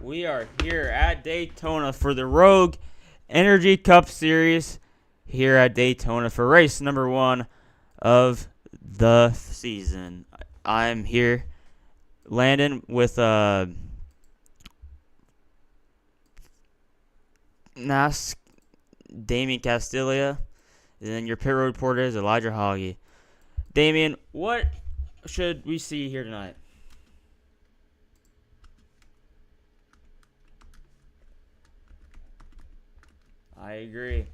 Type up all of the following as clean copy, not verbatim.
We are here at Daytona for the Rogue Energy Cup Series here at Daytona for race number 1 of the season. I'm here, Landon, with Nas Damien Castilla, and then your pit road reporter is Elijah Hoggy. Damien, what should we see here tonight? I agree.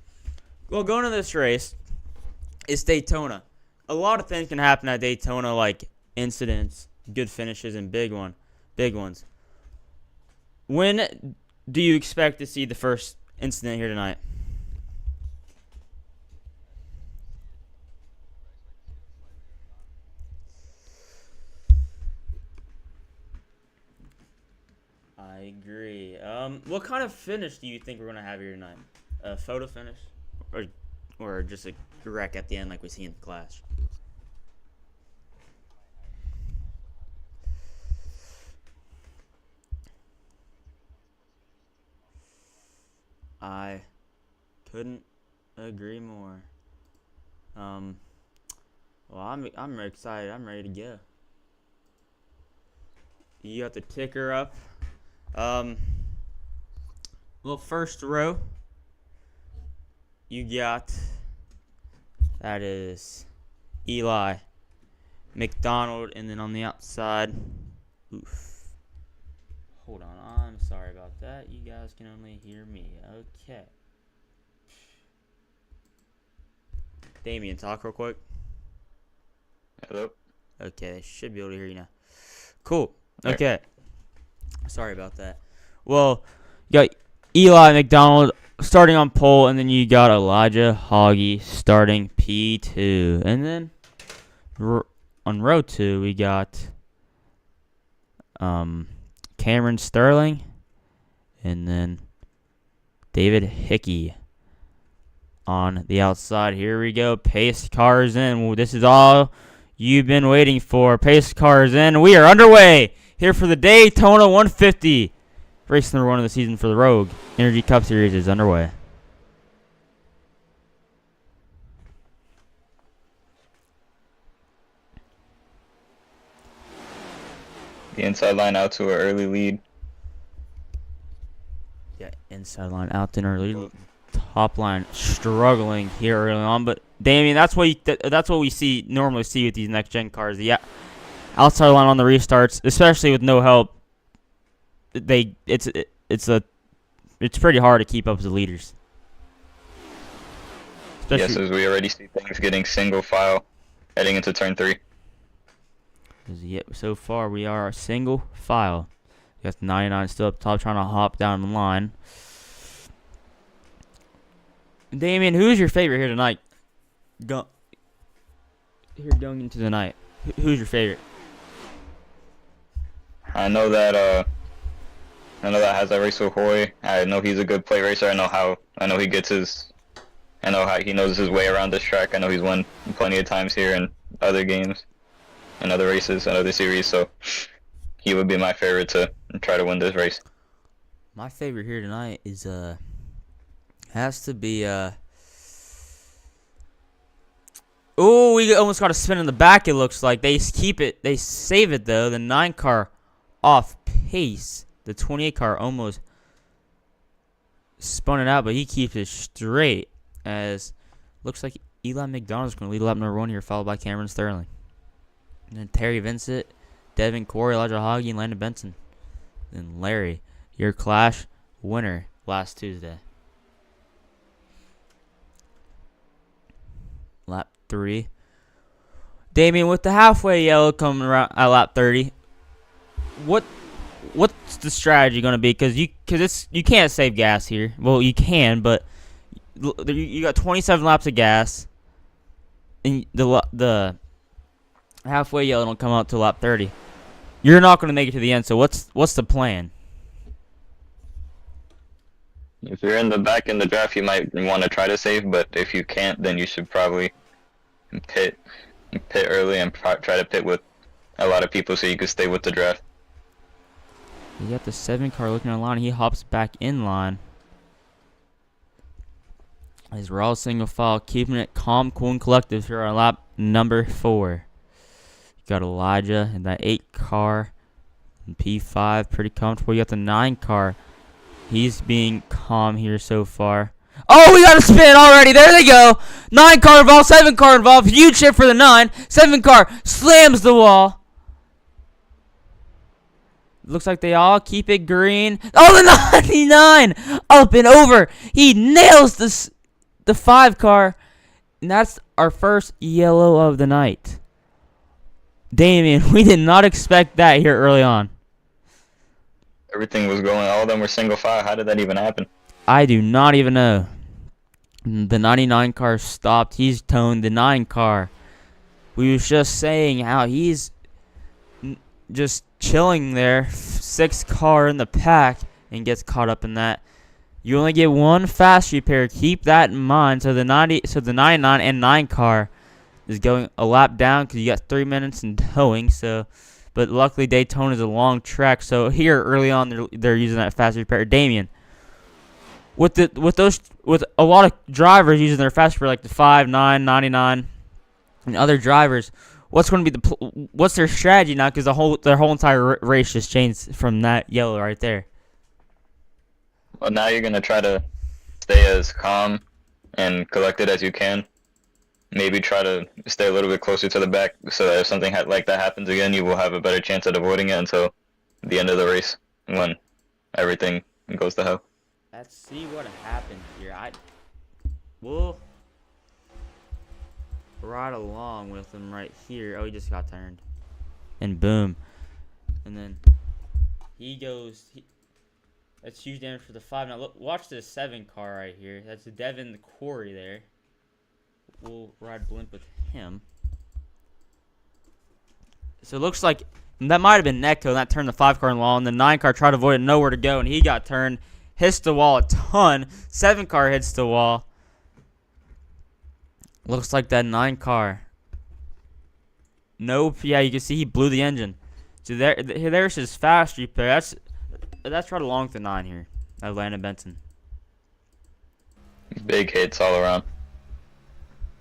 Well, going to this race, it's Daytona. A lot of things can happen at Daytona, like incidents, good finishes, and big ones. When do you expect to see the first incident here tonight? I agree. What kind of finish do you think we're gonna have here tonight? A photo finish, or just a wreck at the end like we see in the Clash? I couldn't agree more. Well, I'm excited. I'm ready to go. You got the ticker up. Well, first row, you got, that is Eli McDonald, and then on the outside, hold on, I'm sorry about that. You guys can only hear me. Okay. Damien, talk real quick. Hello. Okay, they should be able to hear you now. Cool. Okay. Sorry about that. Well, you got Eli McDonald starting on pole, and then you got Elijah Hoggy starting P2. And then on row 2, we got Cameron Sterling, and then David Hickey on the outside. Here we go. Pace cars in. Well, this is all you've been waiting for. Pace cars in. We are underway here for the Daytona 150. Race number 1 of the season for the Rogue Energy Cup Series is underway. The inside line out to an early lead. Yeah, inside line out to an early lead. Top line struggling here early on, but Damien, that's what we normally see with these next gen cars. The outside line on the restarts, especially with no help, it's pretty hard to keep up with the leaders. Yes, as we already see things getting single file heading into turn 3. So far we are a single file. We got 99 still up top trying to hop down the line. Damien, who's your favorite here tonight? Going into the night, who's your favorite? I know that has a race with Hoy. I know he's a good plate racer. I know how he knows his way around this track. I know he's won plenty of times here in other games, and other races, and other series. So he would be my favorite to try to win this race. My favorite here tonight is has to be oh, we almost got a spin in the back. It looks like they save it though. The 9 car off pace. The 28 car almost spun it out, but he keeps it straight. As looks like Eli McDonald's going to lead lap number 1 here, followed by Cameron Sterling. And then Terry Vincent, Devin Corey, Elijah Hoggy, and Landon Benson. Then Larry, your Clash winner last Tuesday. Lap 3. Damien, with the halfway yellow coming around at lap 30, what's the strategy going to be? Because you can't save gas here. Well, you can, but you got 27 laps of gas, and the halfway yellow don't come out till lap 30. You're not going to make it to the end. So what's the plan? If you're in the back in the draft, you might want to try to save, but if you can't, then you should probably pit early and try to pit with a lot of people so you can stay with the draft. You got the 7 car looking in line. He hops back in line. As we're all single file, keeping it calm, cool, and collective here on lap number 4. You got Elijah in that 8 car. And P5, pretty comfortable. You got the 9 car. He's being calm here so far. Oh, we got a spin already. There they go. 9 car involved, 7 car involved. Huge hit for the 9. 7 car slams the wall. Looks like they all keep it green. Oh, the 99 up and over. He nails the 5 car. And that's our first yellow of the night. Damien, we did not expect that here early on. Everything was going. All of them were single file. How did that even happen? I do not even know. The 99 car stopped. He's toned the 9 car. We was just saying how he's just chilling there. 6 car in the pack and gets caught up in that. You only get one fast repair. Keep that in mind. So the 99 and 9 car is going a lap down because you got 3 minutes in towing. So, but luckily Daytona is a long track. So here early on they're using that fast repair. Damien, with a lot of drivers using their fast repair like the 5, 9, 99, and other drivers, what's going to be what's their strategy now? Because their whole entire race just changed from that yellow right there. Well, now you're gonna try to stay as calm and collected as you can. Maybe try to stay a little bit closer to the back so that if something like that happens again, you will have a better chance at avoiding it until the end of the race when everything goes to hell. Let's see what happened here. We'll ride along with him right here. Oh, he just got turned. And boom. And then he goes. That's huge damage for the 5. Now look, watch this 7 car right here. That's Devin the Quarry there. We'll ride blimp with him. So it looks like that might have been Netco, and that turned the 5 car in law, and the 9 car tried to avoid it, nowhere to go, and he got turned. Hits the wall a ton. 7 car hits the wall. Looks like that 9 car. Nope. Yeah, you can see he blew the engine. So there's his fast repair. That's right along with the 9 here. Landon Benson. Big hits all around.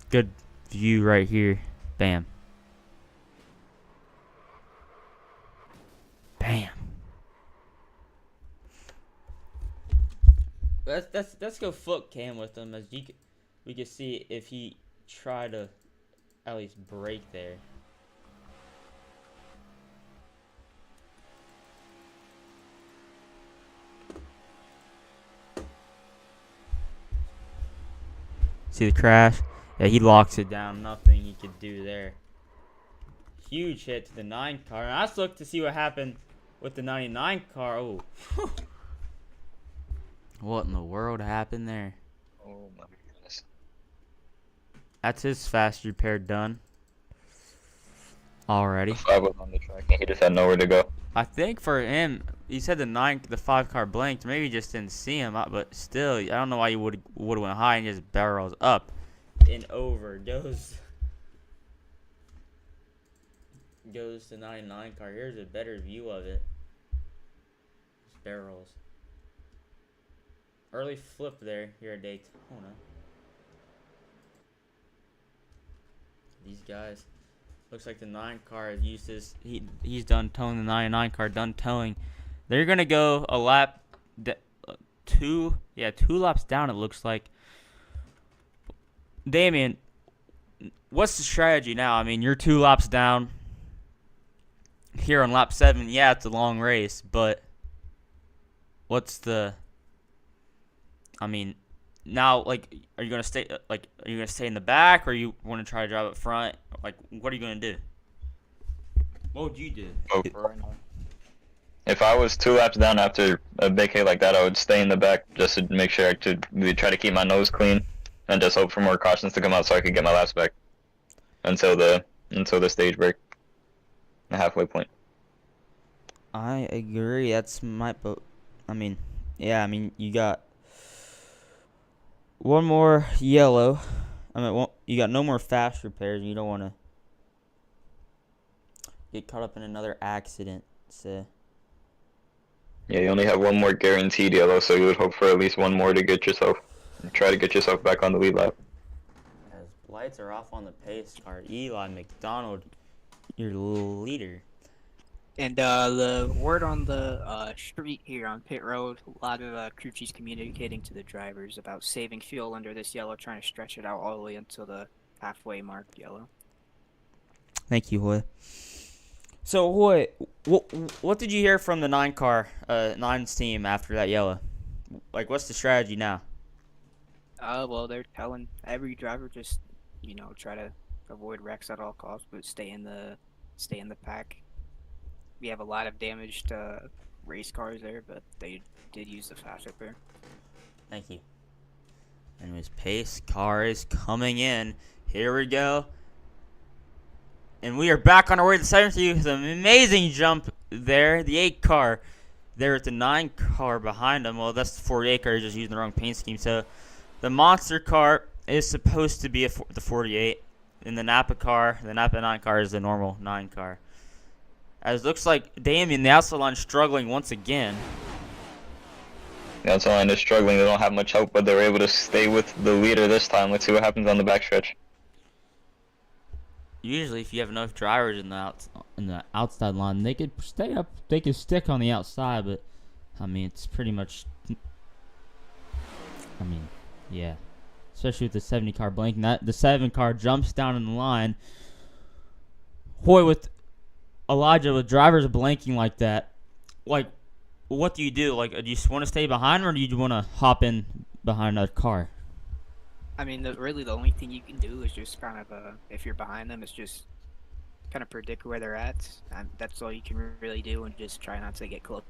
Good view right here. Bam. Bam. Let's go foot cam with him as we can see if he tried to at least break there. See the crash? Yeah, he locks it down. Nothing he could do there. Huge hit to the 9 car. And let's look to see what happened with the 99 car. Oh. What in the world happened there? Oh my goodness. That's his fast repair done. Already. 5 was on the track and he just had nowhere to go. I think for him, he said the 5 car blinked. Maybe he just didn't see him, but still, I don't know why you would have went high and just barrels up and over. Goes to 99 car. Here's a better view of it. Just barrels. Early flip there here at Daytona. These guys. Looks like the 9 car has used his. He's done towing the 99 car. Done towing. They're gonna go a lap. 2 laps down. It looks like. Damien, what's the strategy now? I mean, you're 2 laps down. Here on lap 7, yeah, it's a long race, but what's the? I mean, now, like, are you gonna stay? Like, are you gonna stay in the back, or you want to try to drive up front? Like, what are you gonna do? What would you do? If I was 2 laps down after a big hit like that, I would stay in the back just to make sure I could try to keep my nose clean and just hope for more cautions to come out so I could get my laps back until the stage break, the halfway point. I agree. That's my boat. I mean, yeah. I mean, you got one more yellow. I mean, well, you got no more fast repairs, and you don't want to get caught up in another accident. So Yeah, you only have one more guaranteed yellow, so you would hope for at least one more to get yourself, try to get yourself back on the lead lap. As lights are off on the pace car, Eli McDonald, your leader. And the word on the street here on pit road, a lot of crew chiefs communicating to the drivers about saving fuel under this yellow, trying to stretch it out all the way until the halfway mark yellow. Thank you, Hoy. So, Hoy, what did you hear from the nine's team after that yellow? Like, what's the strategy now? Well, they're telling every driver just, try to avoid wrecks at all costs, but stay in the pack. We have a lot of damaged race cars there, but they did use the fast repair. Thank you. Anyways, pace car is coming in. Here we go. And we are back on our way to the 7th with an amazing jump there. The 8 car there with the 9 car behind them. Well, that's the 48 car, just using the wrong paint scheme. So the monster car is supposed to be the 48. And the Napa 9 car is the normal 9 car. As it looks like Damien, the outside line, struggling once again. The outside line is struggling. They don't have much help, but they're able to stay with the leader this time. Let's see what happens on the backstretch. Usually, if you have enough drivers in the outside line, they could stay up. They could stick on the outside, but I mean, it's pretty much. I mean, yeah, especially with the 70 car blanking. The 7 car jumps down in the line. Hoy, with Elijah, with drivers blanking like that, like, what do you do? Like, do you want to stay behind, or do you want to hop in behind another car? I mean, really the only thing you can do is just kind of, if you're behind them, is just kind of predict where they're at. And that's all you can really do, and just try not to get close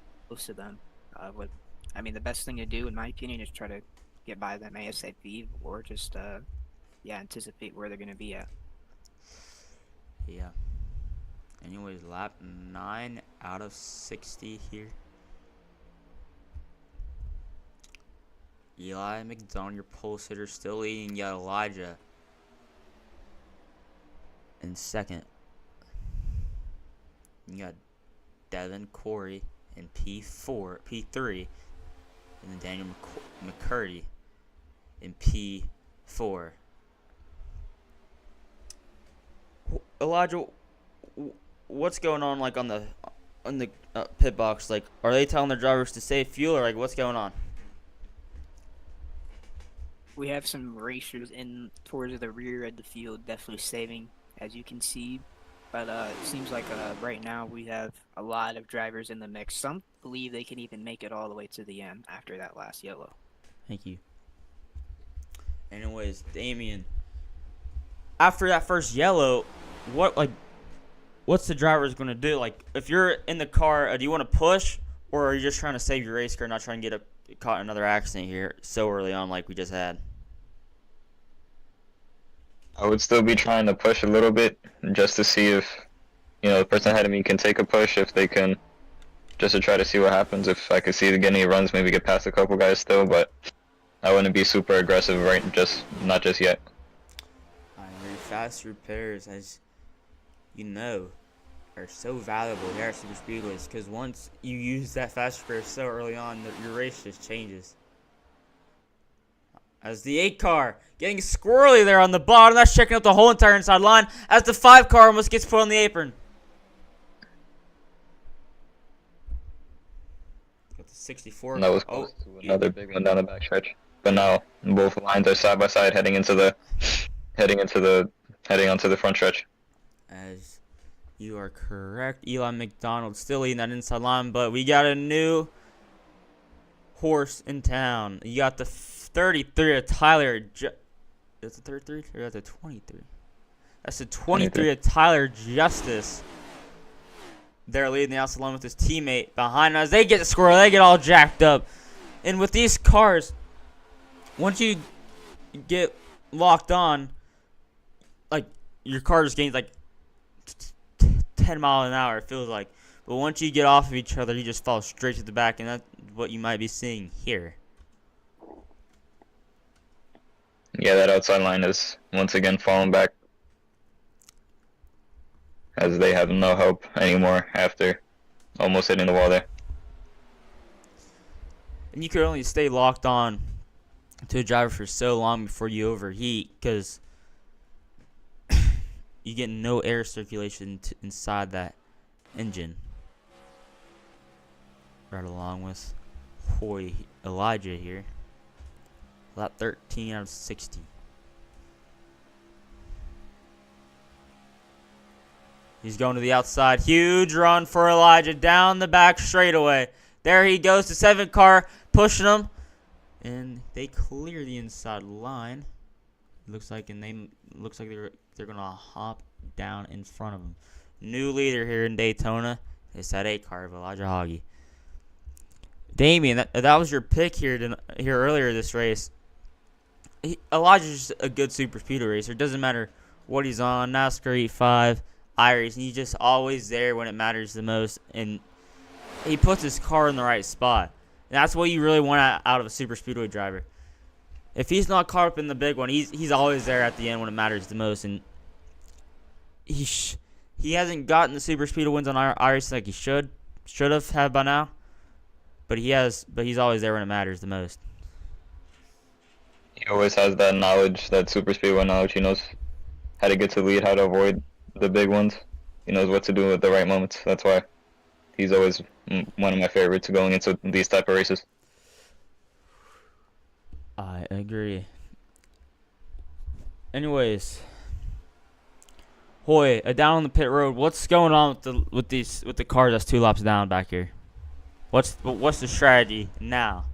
to them. The best thing to do, in my opinion, is try to get by them ASAP, or just, anticipate where they're going to be at. Yeah. Anyways, lap 9 out of 60 here. Eli McDonald, your pole sitter, still leading. You got Elijah in second. You got Devin Corey in P3, and then Daniel McCurdy in P4. Elijah, what's going on? Like on the pit box? Like, are they telling their drivers to save fuel, or like what's going on? We have some racers in towards the rear of the field, definitely saving, as you can see. But it seems like right now we have a lot of drivers in the mix. Some believe they can even make it all the way to the end after that last yellow. Thank you. Anyways, Damien, after that first yellow, what's the driver's gonna do? Like, if you're in the car, do you want to push, or are you just trying to save your race car, not trying to get caught in another accident here so early on like we just had? I would still be trying to push a little bit just to see if, the person ahead of me can take a push, if they can, just to try to see what happens. If I could see to get any runs, maybe get past a couple guys still, but I wouldn't be super aggressive not just yet. Your fast repairs, as you know, are so valuable here at Super Speedways, because once you use that fast repair so early on, your race just changes. As the 8 car getting squirrely there on the bottom, that's checking out the whole entire inside line, as the 5 car almost gets put on the apron. Got the 64. And that was close to another big one down the backstretch. But now both lines are side by side, heading onto the front stretch. As you are correct, Eli McDonald still leading that inside line, but we got a new horse in town. You got the 33 of Tyler. That's the 33 or that's the 23? That's the 23 of Tyler Justice. They're leading the outside line with his teammate behind us. They get the score. They get all jacked up. And with these cars, once you get locked on, like, your car just gains like 10 miles an hour, it feels like. But once you get off of each other, you just fall straight to the back, and that's what you might be seeing here. Yeah, that outside line is once again falling back, as they have no help anymore after almost hitting the wall there. And you could only stay locked on to a driver for so long before you overheat, because you get no air circulation inside that engine. Right along with Elijah here. Lap 13 out of 60. He's going to the outside. Huge run for Elijah down the back straightaway. There he goes. The 7 car pushing him. And they clear the inside line. Looks like they're gonna hop down in front of him. New leader here in Daytona. It's that 8 car of Elijah Hoggy. Damien, that was your pick here earlier this race. Elijah's just a good super speedway racer. It doesn't matter what he's on. NASCAR 85, iRacing. He's just always there when it matters the most, and he puts his car in the right spot. And that's what you really want out of a super speedway driver. If he's not caught up in the big one, he's always there at the end when it matters the most. And he hasn't gotten the super speedway wins on iRacing like he should have had by now. But he's always there when it matters the most. He always has that knowledge, that super speedway knowledge. He knows how to get to the lead, how to avoid the big ones. He knows what to do at the right moments. That's why he's always one of my favorites going into these type of races. I agree. Anyways, Hoy, down on the pit road. What's going on with the cars that's 2 laps down back here? What's the strategy now?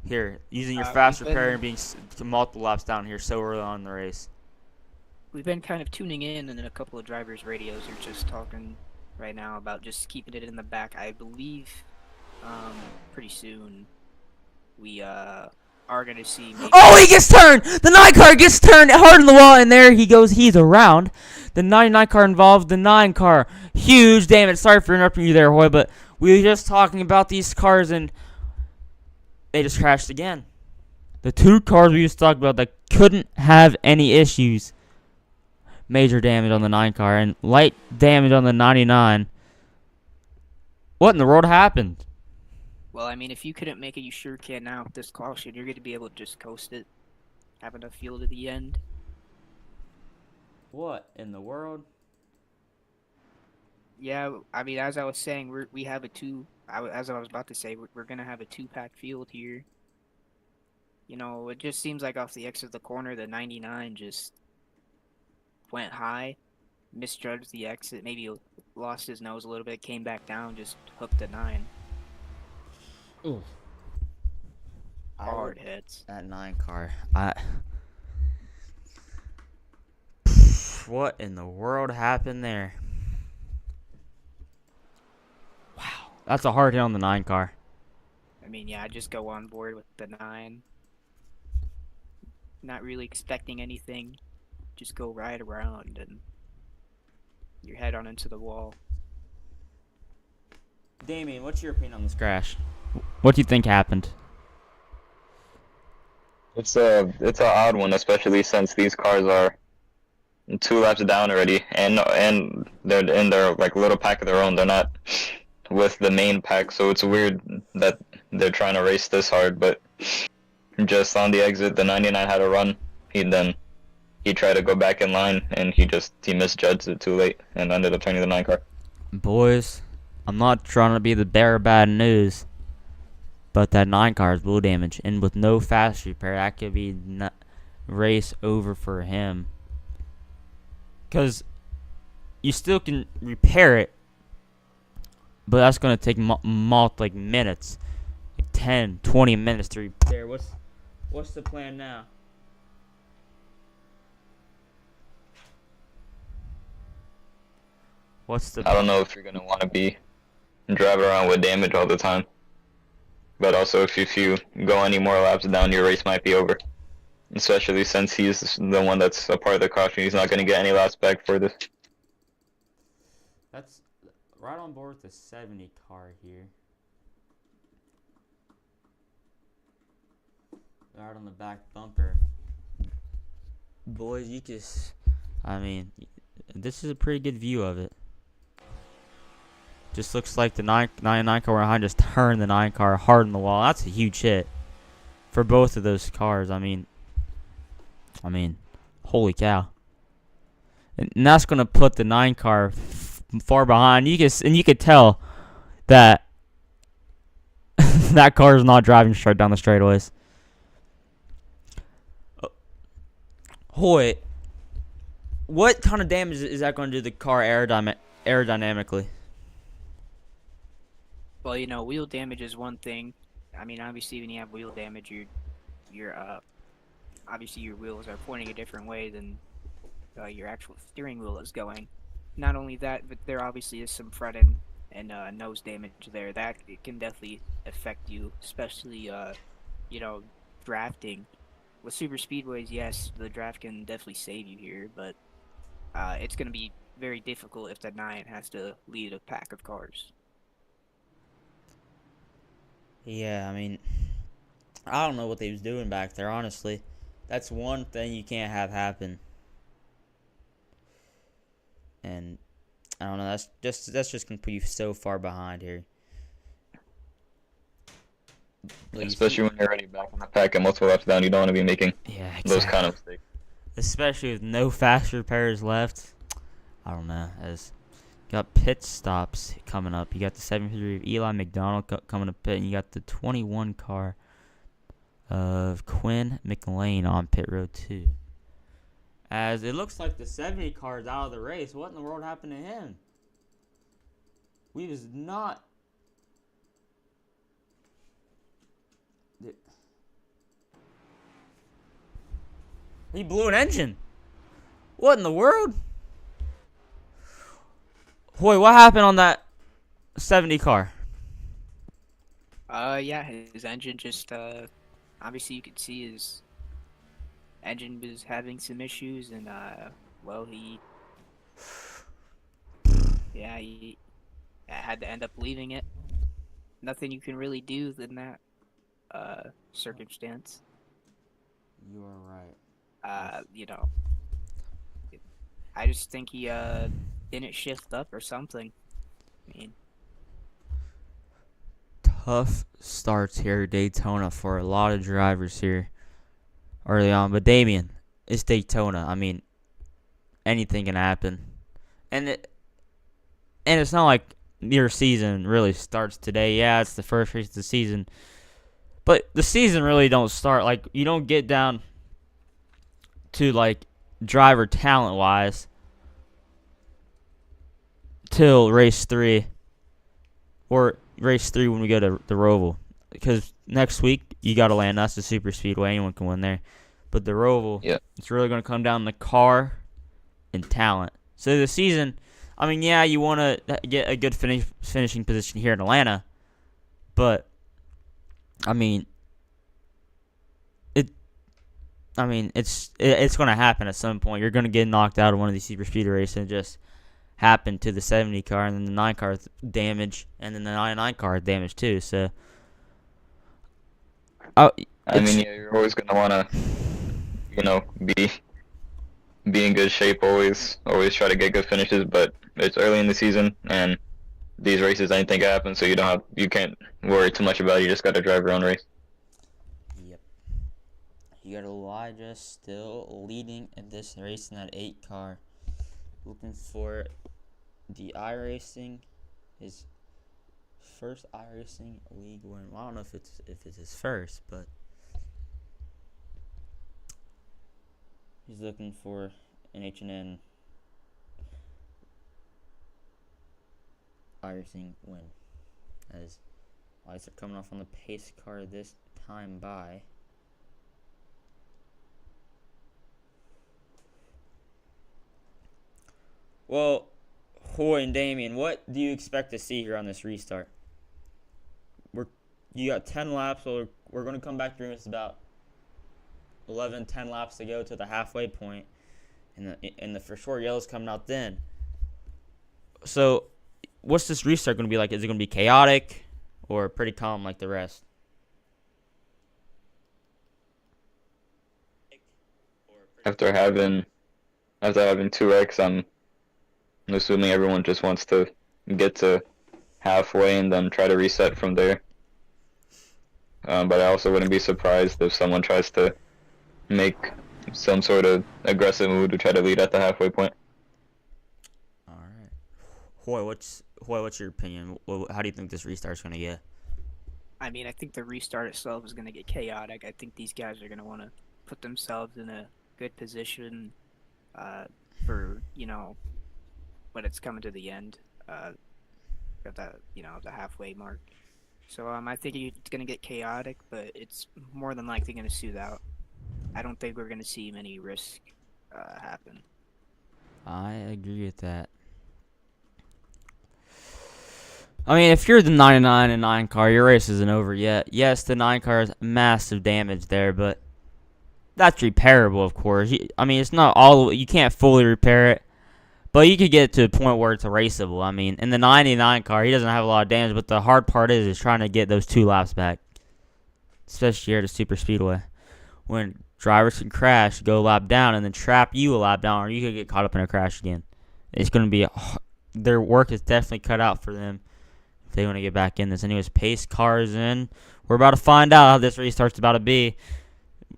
Here, using your fast repair and being multiple laps down here so early on in the race. We've been kind of tuning in, and then a couple of drivers' radios are just talking right now about just keeping it in the back. I believe pretty soon we are going to see... Oh, he gets turned! The 9 car gets turned hard on the wall, and there he goes. He's around. The 99 car involved the 9 car. Huge damage. Sorry for interrupting you there, Hoy, but we were just talking about these cars, and they just crashed again. The 2 cars we just talked about that couldn't have any issues. Major damage on the 9 car and light damage on the 99. What in the world happened? Well, I mean, if you couldn't make it, you sure can now with this caution. You're going to be able to just coast it. Have enough fuel to the end. What in the world? Yeah, I mean, as I was saying, we have a as I was about to say, we're going to have a 2-pack field here. You know, it just seems like off the exit of the corner, the 99 just went high, misjudged the exit, maybe lost his nose a little bit, came back down, just hooked the 9. Ooh. Hard hits. That 9 car. What in the world happened there? Wow. That's a hard hit on the 9 car. I mean, yeah, I just go on board with the 9. Not really expecting anything. Just go right around and you're head on into the wall. Damien, what's your opinion on this crash? What do you think happened? It's an odd one, especially since these cars are 2 laps down already, and they're in their like little pack of their own. They're not with the main pack, so it's weird that they're trying to race this hard. But just on the exit, the 99 had a run. He tried to go back in line, and he misjudged it too late and ended up turning the 9 car. Boys, I'm not trying to be the bearer of bad news, but that 9 car is blue damage, and with no fast repair, that could be race over for him. Because you still can repair it, but that's going to take like minutes, like 10, 20 minutes to repair. What's the plan now? I don't know if you're gonna want to be driving around with damage all the time, but also if you go any more laps down, your race might be over. Especially since he's the one that's a part of the caution, he's not gonna get any laps back for this. That's right on board with the 70 car here. Right on the back bumper. Boys, I mean, this is a pretty good view of it. Just looks like the 9 car behind just turned the 9 car hard in the wall. That's a huge hit for both of those cars. I mean, holy cow! And that's gonna put the 9 car far behind. You could tell that that car is not driving straight down the straightaways. Hoy, what kind of damage is that going to do the car aerodynamically? Well, you know, wheel damage is one thing. I mean, obviously, when you have wheel damage, your obviously your wheels are pointing a different way than your actual steering wheel is going. Not only that, but there obviously is some front end and nose damage there. That it can definitely affect you, especially you know, drafting. With super speedways, yes, the draft can definitely save you here, but it's going to be very difficult if the 9 has to lead a pack of cars. Yeah, I mean, I don't know what they was doing back there, honestly. That's one thing you can't have happen. And I don't know, that's just gonna put you so far behind here. Especially when you're already back in the pack and multiple laps down, you don't want to be making those kind of mistakes. Especially with no fast repairs left. I don't know. As got pit stops coming up. You got the 73 of Eli McDonald coming up pit, and you got the 21 car of Quinn McLean on pit road 2. As it looks like the 70 car is out of the race. What in the world happened to him? We was not. He blew an engine. What in the world? Hoy, what happened on that 70 car? Yeah, his engine just obviously you could see his engine was having some issues, and well, he had to end up leaving it. Nothing you can really do in that circumstance. You are right. You know, I just think he didn't shift up or something. I mean, Tough starts here at Daytona for a lot of drivers here early on. But Damien, it's Daytona. I mean, anything can happen. And it's not like your season really starts today. Yeah, it's the first race of the season. But the season really don't start. Like, you don't get down to, like, driver talent-wise till race 3. Or race 3 when we go to the Roval. Because next week, you got to land. That's the super speedway. Anyone can win there. But the Roval, it's really going to come down to car and talent. So the season, I mean, yeah, you want to get a good finishing position here in Atlanta. But, I mean, it's going to happen at some point. You're going to get knocked out of one of these super speed races, and it just happened to the 70 car, and then the 9 car damage, and then the 99 car damage too. So, I mean, yeah, you're always going to want to, you know, be in good shape. Always try to get good finishes. But it's early in the season, and these races, anything can happen. So you can't worry too much about it. You just got to drive your own race. You got Elijah still leading in this race in that 8 car. Looking for the iRacing, his first iRacing league win. Well, I don't know if it's his first, but he's looking for an H&N iRacing win. As lights are coming off on the pace car this time by. Well, Hoy and Damien, what do you expect to see here on this restart? You got 10 laps, so we're going to come back through. It's about 10 laps to go to the halfway point, and the for sure yellow's coming out then. So, what's this restart going to be like? Is it going to be chaotic or pretty calm like the rest? After having 2 wrecks, I'm assuming everyone just wants to get to halfway and then try to reset from there. But I also wouldn't be surprised if someone tries to make some sort of aggressive move to try to lead at the halfway point. All right. What's your opinion? How do you think this restart's gonna get? I mean, I think the restart itself is going to get chaotic. I think these guys are going to want to put themselves in a good position for, when it's coming to the end of the halfway mark. So I think it's going to get chaotic, but it's more than likely going to suit out. I don't think we're going to see many risk happen. I agree with that. I mean, if you're the 99 and 9 car, your race isn't over yet. Yes, the 9 car has massive damage there, but that's repairable, of course. I mean, it's not all. You can't fully repair it, but you could get to a point where it's raceable. I mean, in the 99 car, he doesn't have a lot of damage, but the hard part is trying to get those 2 laps back, especially here at a super speedway, when drivers can crash, go a lap down, and then trap you a lap down, or you could get caught up in a crash again. It's going to be their work is definitely cut out for them. If they want to get back in this. Anyways, pace cars in. We're about to find out how this restart's about to be.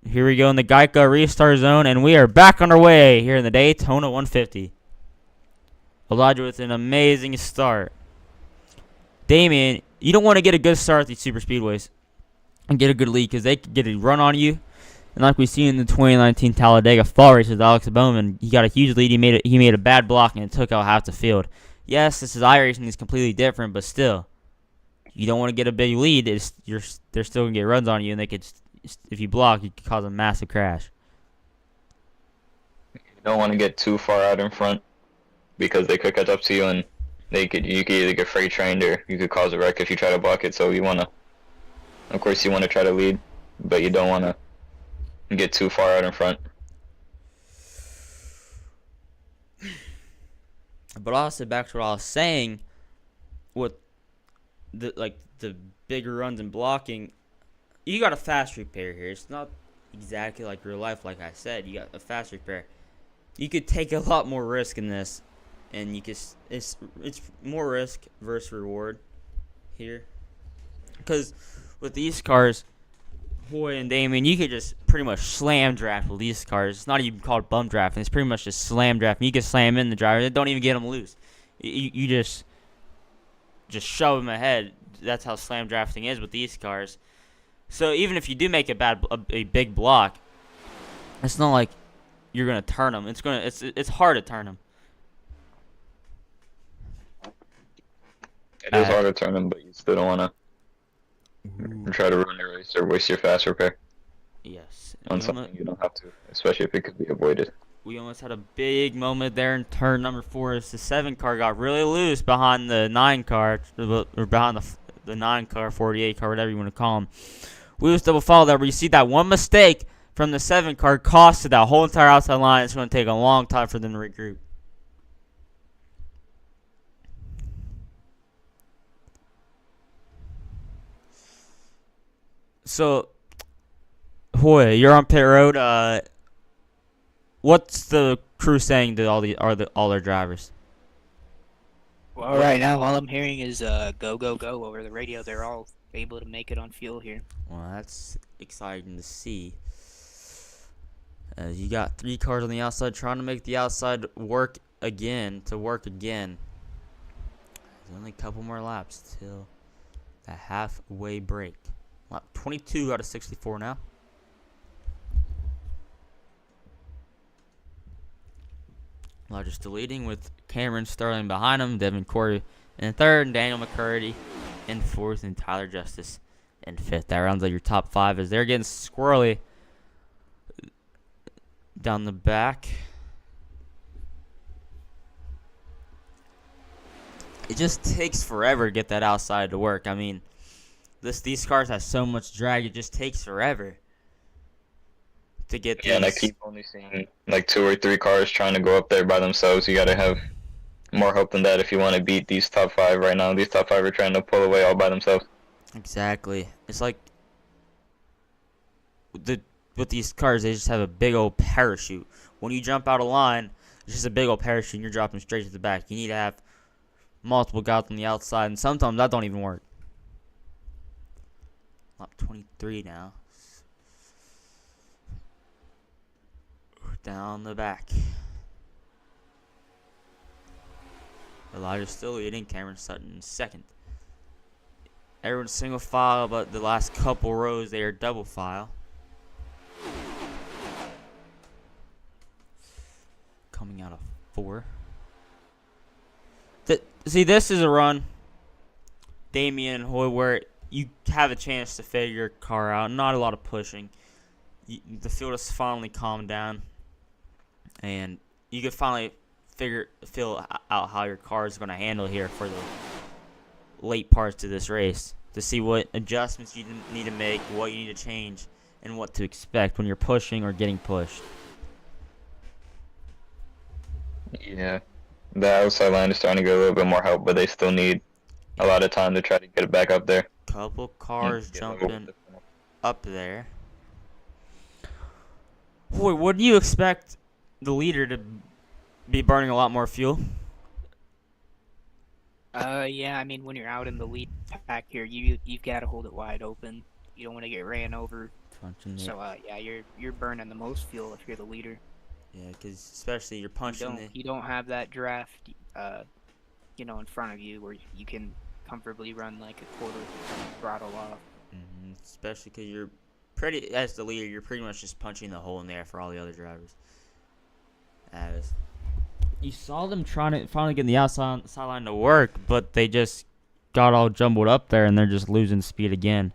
Here we go in the Geico restart zone, and we are back underway here in the Daytona 150. Elijah with an amazing start. Damien, you don't want to get a good start at these super speedways and get a good lead because they could get a run on you. And like we see in the 2019 Talladega Fall Race with Alex Bowman, he got a huge lead. He made a bad block and it took out half the field. Yes, this is iRacing. It's completely different, but still, you don't want to get a big lead. They're still gonna get runs on you, and they could, if you block, you could cause a massive crash. You don't want to get too far out in front because they could catch up to you, and you could either get freight trained or you could cause a wreck if you try to block it. So of course, you want to try to lead, but you don't want to get too far out in front. But also back to what I was saying, with the bigger runs and blocking, you got a fast repair here. It's not exactly like real life, like I said. You got a fast repair. You could take a lot more risk in this, and it's more risk versus reward here. Because with these cars, Hoy and Damien, you could just pretty much slam draft with these cars. It's not even called bum drafting. It's pretty much just slam drafting. You can slam in the driver. Don't even get them loose. You just shove them ahead. That's how slam drafting is with these cars. So even if you do make a big block, it's not like you're gonna turn them. It's hard to turn them. It is hard to turn them, but you still don't want to try to ruin your race or waste your fast repair. Yes. On something you don't have to, especially if it could be avoided. We almost had a big moment there in turn number 4 as the 7 car got really loose behind the 9 car, or behind the 9 car, 48 car, whatever you want to call them. We was double follow there, but you see that one mistake from the 7 car costed that whole entire outside line. It's going to take a long time for them to regroup. So, Hoy, you're on pit road. What's the crew saying to all their drivers? Well, right now, all I'm hearing is go, go, go over the radio. They're all able to make it on fuel here. Well, that's exciting to see. You got 3 cars on the outside trying to make the outside work again. There's only a couple more laps till the halfway break. Lap 22 out of 64 now. Elijah still leading with Cameron Sterling behind him, Devin Corey in 3rd, and Daniel McCurdy in 4th, and Tyler Justice in 5th. That rounds out your top 5 as they're getting squirrely down the back. It just takes forever to get that outside to work. I mean, these cars have so much drag, it just takes forever to get and I keep only seeing like 2 or 3 cars trying to go up there by themselves. You gotta have more hope than that if you want to beat these top 5 right now. These top 5 are trying to pull away all by themselves. Exactly. It's like with these cars, they just have a big old parachute. When you jump out of line, it's just a big old parachute and you're dropping straight to the back. You need to have multiple guys on the outside, and sometimes that don't even work. Lap 23 now. Down the back. Elijah's still leading. Cameron Sutton in second. Everyone's single file, but the last couple rows they are double file. Coming out of 4. See, this is a run, Damian Hoy, where you have a chance to figure your car out. Not a lot of pushing. The field has finally calmed down, and you can finally feel out how your car is going to handle here for the late parts of this race, to see what adjustments you need to make, what you need to change, and what to expect when you're pushing or getting pushed. Yeah, the outside line is starting to get a little bit more help, but they still need a lot of time to try to get it back up there. Couple cars jumping up there. Boy, would you expect the leader to be burning a lot more fuel? Yeah, I mean, when you're out in the lead pack here, you've got to hold it wide open. You don't want to get ran over. So, yeah, you're burning the most fuel if you're the leader. Yeah, because especially you're punching You don't have that draft, in front of you where you can comfortably run like a quarter throttle off. Especially because as the leader, you're pretty much just punching the hole in there for all the other drivers. As you saw them trying to finally get the outside line to work, but they just got all jumbled up there, and they're just losing speed again.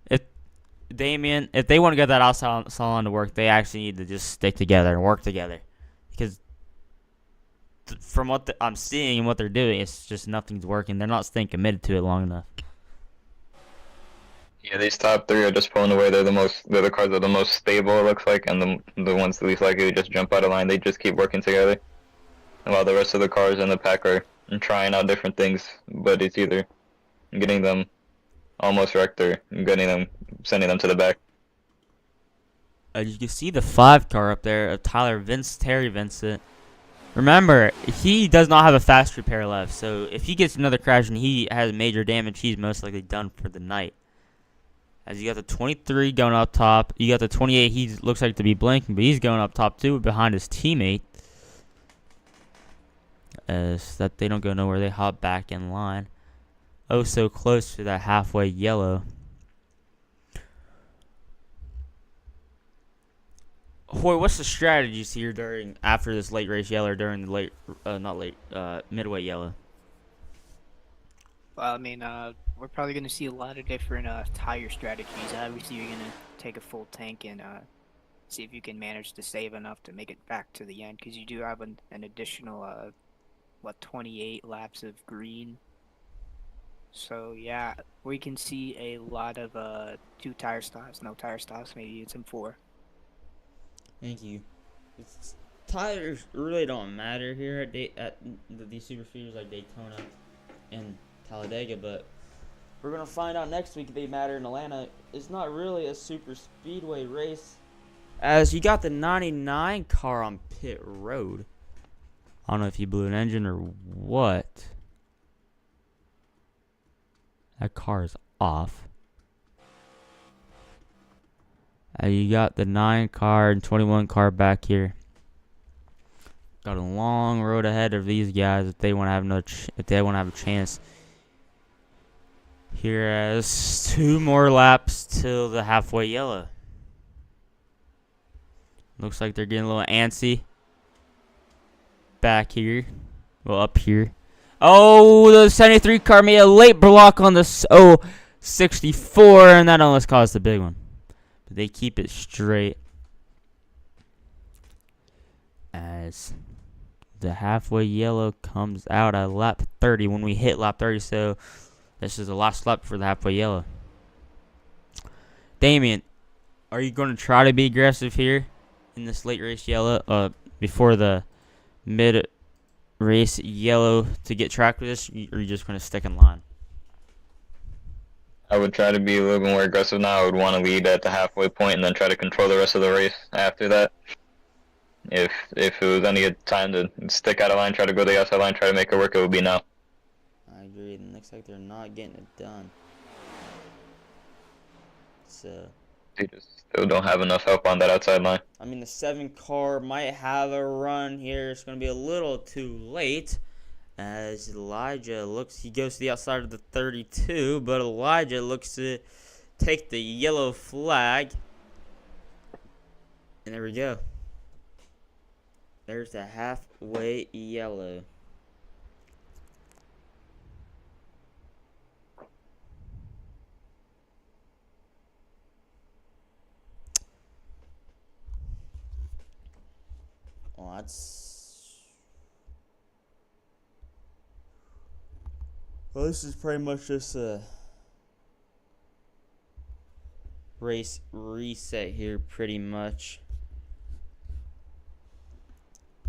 If they want to get that outside line to work, they actually need to just stick together and work together. Because from what I'm seeing and what they're doing, it's just nothing's working. They're not staying committed to it long enough. Yeah, these top 3 are just pulling away. They're the cars that are the most stable, it looks like, and the ones the least likely to just jump out of line. They just keep working together. And while the rest of the cars in the pack are trying out different things, but it's either getting them almost wrecked or sending them to the back. You can see the 5 car up there of Terry Vincent. Remember, he does not have a fast repair left, so if he gets another crash and he has major damage, he's most likely done for the night. As you got the 23 going up top, you got the 28. He looks like to be blinking, but he's going up top too, behind his teammate. As that they don't go nowhere, they hop back in line. Oh, so close to that halfway yellow. Hoy, what's the strategies here after this late race yellow, during the midway yellow? Well, I mean, we're probably going to see a lot of different tire strategies. Obviously, you're going to take a full tank and see if you can manage to save enough to make it back to the end, because you do have an additional 28 laps of green. So yeah, we can see a lot of 2 tire stops, no tire stops, maybe it's in 4. Thank you. Tires really don't matter here at these super speeders like Daytona and Talladega, but we're gonna find out next week if they matter in Atlanta. It's not really a super speedway race, as you got the 99 car on pit road. I don't know if he blew an engine or what. That car is off. You got the 9 car and 21 car back here. Got a long road ahead of these guys if they want to have a chance. Here as 2 more laps till the halfway yellow. Looks like they're getting a little antsy. Back here. Well, up here. Oh, the 73 car made a late block on the 64, and that almost caused the big one. But they keep it straight. As the halfway yellow comes out at lap 30 when we hit lap 30, so this is the last lap for the halfway yellow. Damien, are you going to try to be aggressive here in this late race yellow before the mid race yellow to get track with this, or are you just going to stick in line? I would try to be a little bit more aggressive now. I would want to lead at the halfway point and then try to control the rest of the race after that. If it was any time to stick out of line, try to go the outside line, try to make it work, it would be now. agree. It looks like they're not getting it done. So, They just still don't have enough help on that outside line. I mean, the 7 car might have a run here. It's going to be a little too late. As Elijah he goes to the outside of the 32, but Elijah looks to take the yellow flag. And there we go. There's the halfway yellow. Well, this is pretty much just a race reset here, pretty much.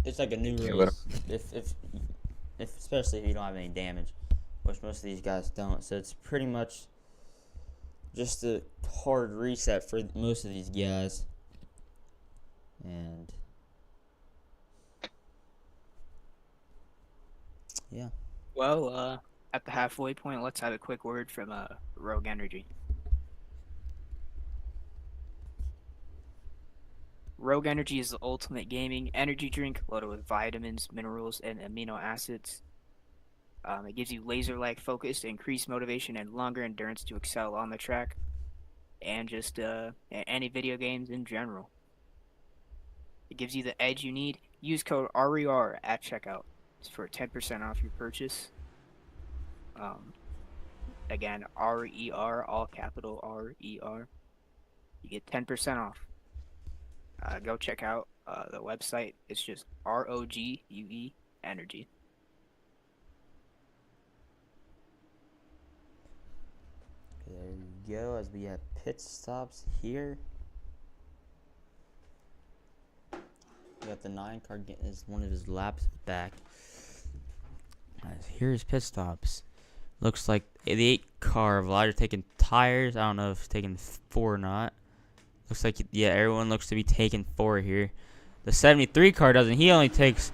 It's like a new race, if especially if you don't have any damage, which most of these guys don't. So it's pretty much just a hard reset for most of these guys. And yeah. Well, at the halfway point, let's have a quick word from Rogue Energy. Rogue Energy is the ultimate gaming energy drink loaded with vitamins, minerals, and amino acids. It gives you laser-like focus, increased motivation, and longer endurance to excel on the track, and just any video games in general. It gives you the edge you need. Use code RER at checkout for 10% off your purchase. Again, RER, all capital RER. You get 10% off. Go check out the website. It's just ROGUE Energy. There you go, as we have pit stops here. We got the 9 car getting one of his laps back. Here's pit stops. Looks like the 8 car of Elijah taking tires. I don't know if he's taking 4 or not. Looks like, yeah, everyone looks to be taking 4 here. The 73 car doesn't. He only takes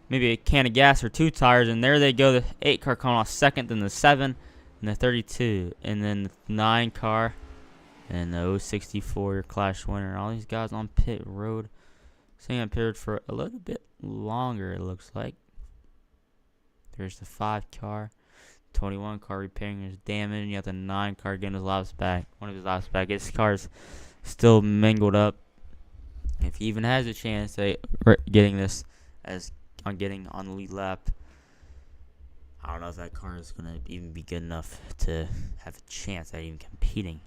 maybe a can of gas or 2 tires, and there they go. The 8 car coming off second, then the 7, and the 32, and then the 9 car, and the 064 Clash winner. All these guys on pit road. Staying on pit road for a little bit longer, it looks like. There's the 5 car. 21 car repairing his damage. And you got the 9 car getting his laps back. One of his laps back. His car's still mangled up. If he even has a chance at getting this getting on the lead lap, I don't know if that car is going to even be good enough to have a chance at even competing.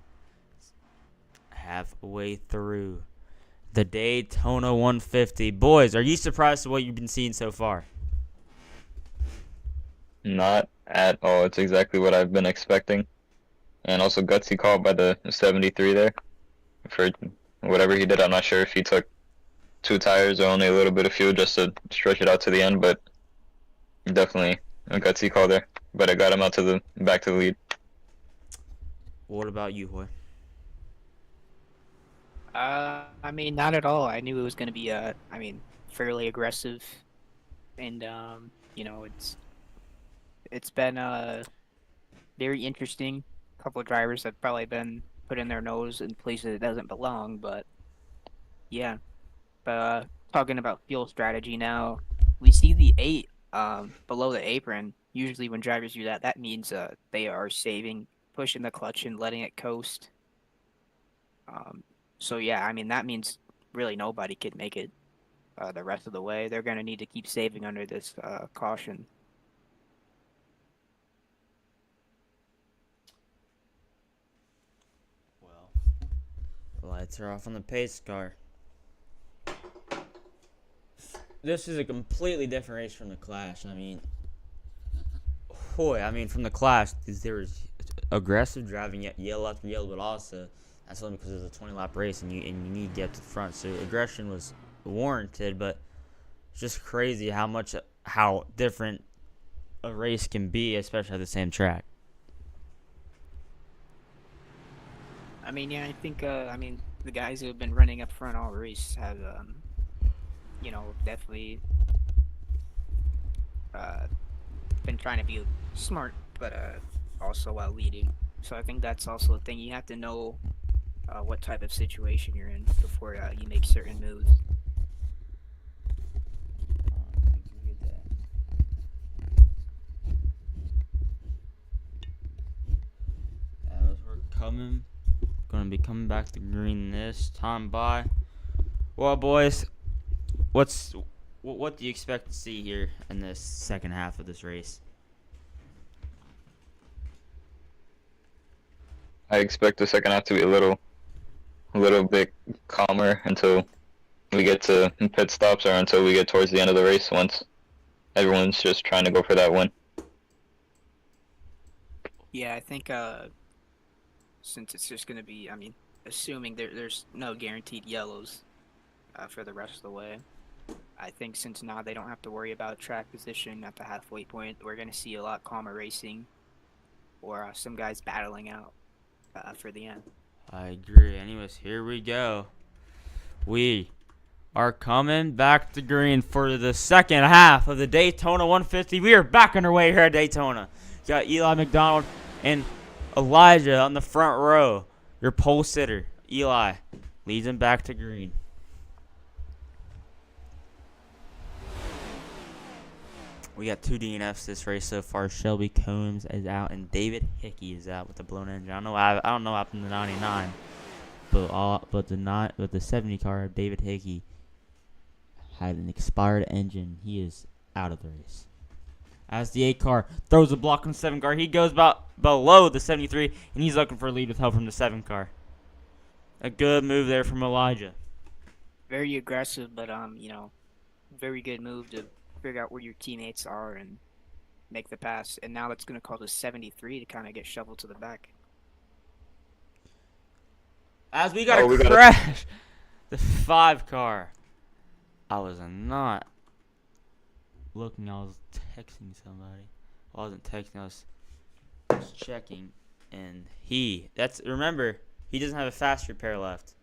Halfway through the Daytona 150. Boys, are you surprised at what you've been seeing so far? Not at all. It's exactly what I've been expecting. And also gutsy call by the 73 there. For whatever he did, I'm not sure if he took 2 tires or only a little bit of fuel just to stretch it out to the end, but definitely a gutsy call there. But I got him out to back to the lead. What about you, Hoy? I mean, not at all. I knew it was going to be, fairly aggressive, and it's been very interesting. A couple of drivers have probably been putting their nose in places it doesn't belong, but yeah. But talking about fuel strategy now, we see the 8 below the apron. Usually when drivers do that, that means they are saving, pushing the clutch and letting it coast. So yeah, I mean, that means really nobody could make it the rest of the way. They're going to need to keep saving under this caution. Well, lights are off on the pace car. This is a completely different race from the Clash. I mean, from the Clash, there was aggressive driving, yellow after yellow, but also that's only because it was a 20-lap race and you need to get to the front. So aggression was warranted, but it's just crazy how different a race can be, especially at the same track. I mean, yeah, I think the guys who have been running up front all race have definitely been trying to be smart but also while leading. So I think that's also a thing. You have to know what type of situation you're in before you make certain moves. I agree with that. As we're gonna be coming back to green this time by. Well, boys, what do you expect to see here in this second half of this race? I expect the second half to be a little bit calmer until we get to pit stops or until we get towards the end of the race once everyone's just trying to go for that win. Yeah, I think since it's just gonna be, I mean, assuming there's no guaranteed yellows for the rest of the way. I think since now they don't have to worry about track position at the halfway point, we're gonna see a lot calmer racing, or some guys battling out for the end. I agree. Anyways, here we go. We are coming back to green for the second half of the Daytona 150. We are back underway here at Daytona. Got Eli McDonald and Elijah on the front row. Your pole sitter, Eli, leads him back to green. We got 2 DNFs this race so far. Shelby Combs is out and David Hickey is out with a blown engine. I don't know what happened to the 99, but the 70 car, David Hickey had an expired engine. He is out of the race. As the 8 car throws a block on the 7 car, he goes about below the 73, and he's looking for a lead with help from the 7 car. A good move there from Elijah. Very aggressive, but very good move to figure out where your teammates are and make the pass. And now that's going to cause a 73 to kind of get shoveled to the back. As we got to crash the 5 car. I was not looking. I was texting somebody. I wasn't texting. I was checking. And remember, he doesn't have a fast repair left.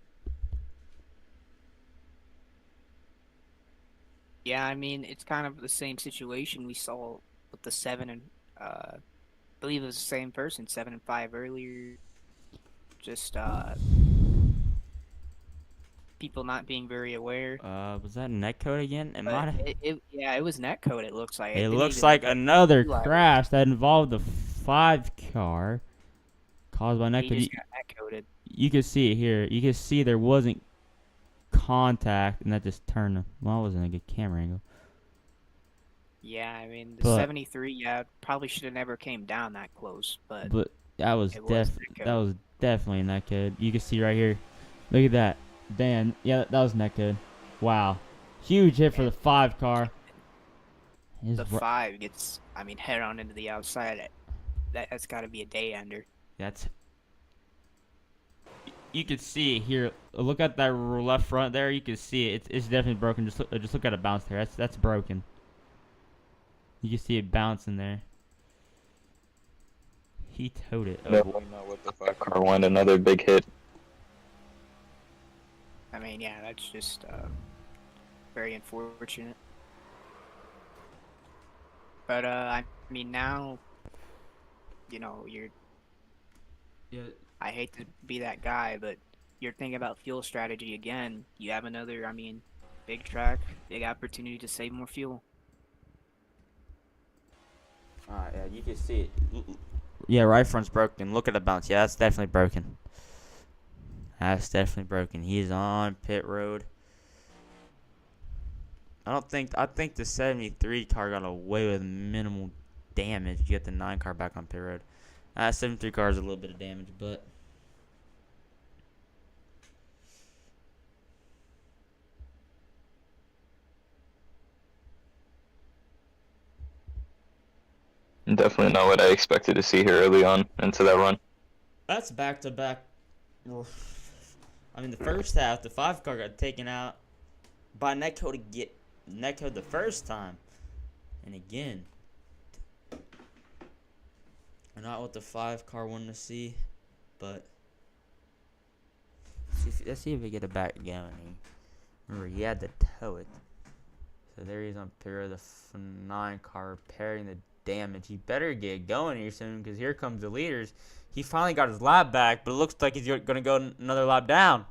Yeah, I mean, it's kind of the same situation we saw with the 7 and, I believe it was the same person, 7 and 5 earlier. Just, people not being very aware. Was that netcode again? Yeah, it was netcode, it looks like. It looks like another crash that involved the 5 car caused by netcode. He just got netcoded. You can see it here. You can see there wasn't contact, and that just turned. Well, it wasn't a good camera angle. Yeah, I mean, the 73, yeah, probably should have never came down that close, but that was definitely a netcode. You can see right here. Look at that. Dan, yeah, that was netcode. Wow. Huge hit for the 5 car. The 5 gets, I mean, head on into the outside. That's got to be a day ender. You can see it here. Look at that left front there. You can see it. It's definitely broken. Just look at it bounce there. That's broken. You can see it bouncing there. He towed it. Definitely not what the 5 car won. Another big hit. I mean, yeah, that's just very unfortunate. But I mean, now, you're. Yeah. I hate to be that guy, but you're thinking about fuel strategy again. You have another, I mean, big track, big opportunity to save more fuel. Alright, yeah, you can see it. Yeah, right front's broken. Look at the bounce. Yeah, that's definitely broken. That's definitely broken. He's on pit road. I think the 73 car got away with minimal damage. You get the 9 car back on pit road. 73 car is a little bit of damage, but Definitely not what I expected to see here early on into that run. that's back to back. I mean, the first half, the 5 car got taken out by netcode to get netcode the first time, and again. Not what the 5 car wanted to see, but let's see if we get it back going. Remember, he had to tow it. So there he is on pair of the 9 car repairing the damage. He better get going here soon because here comes the leaders. He finally got his lap back, but it looks like he's going to go another lap down.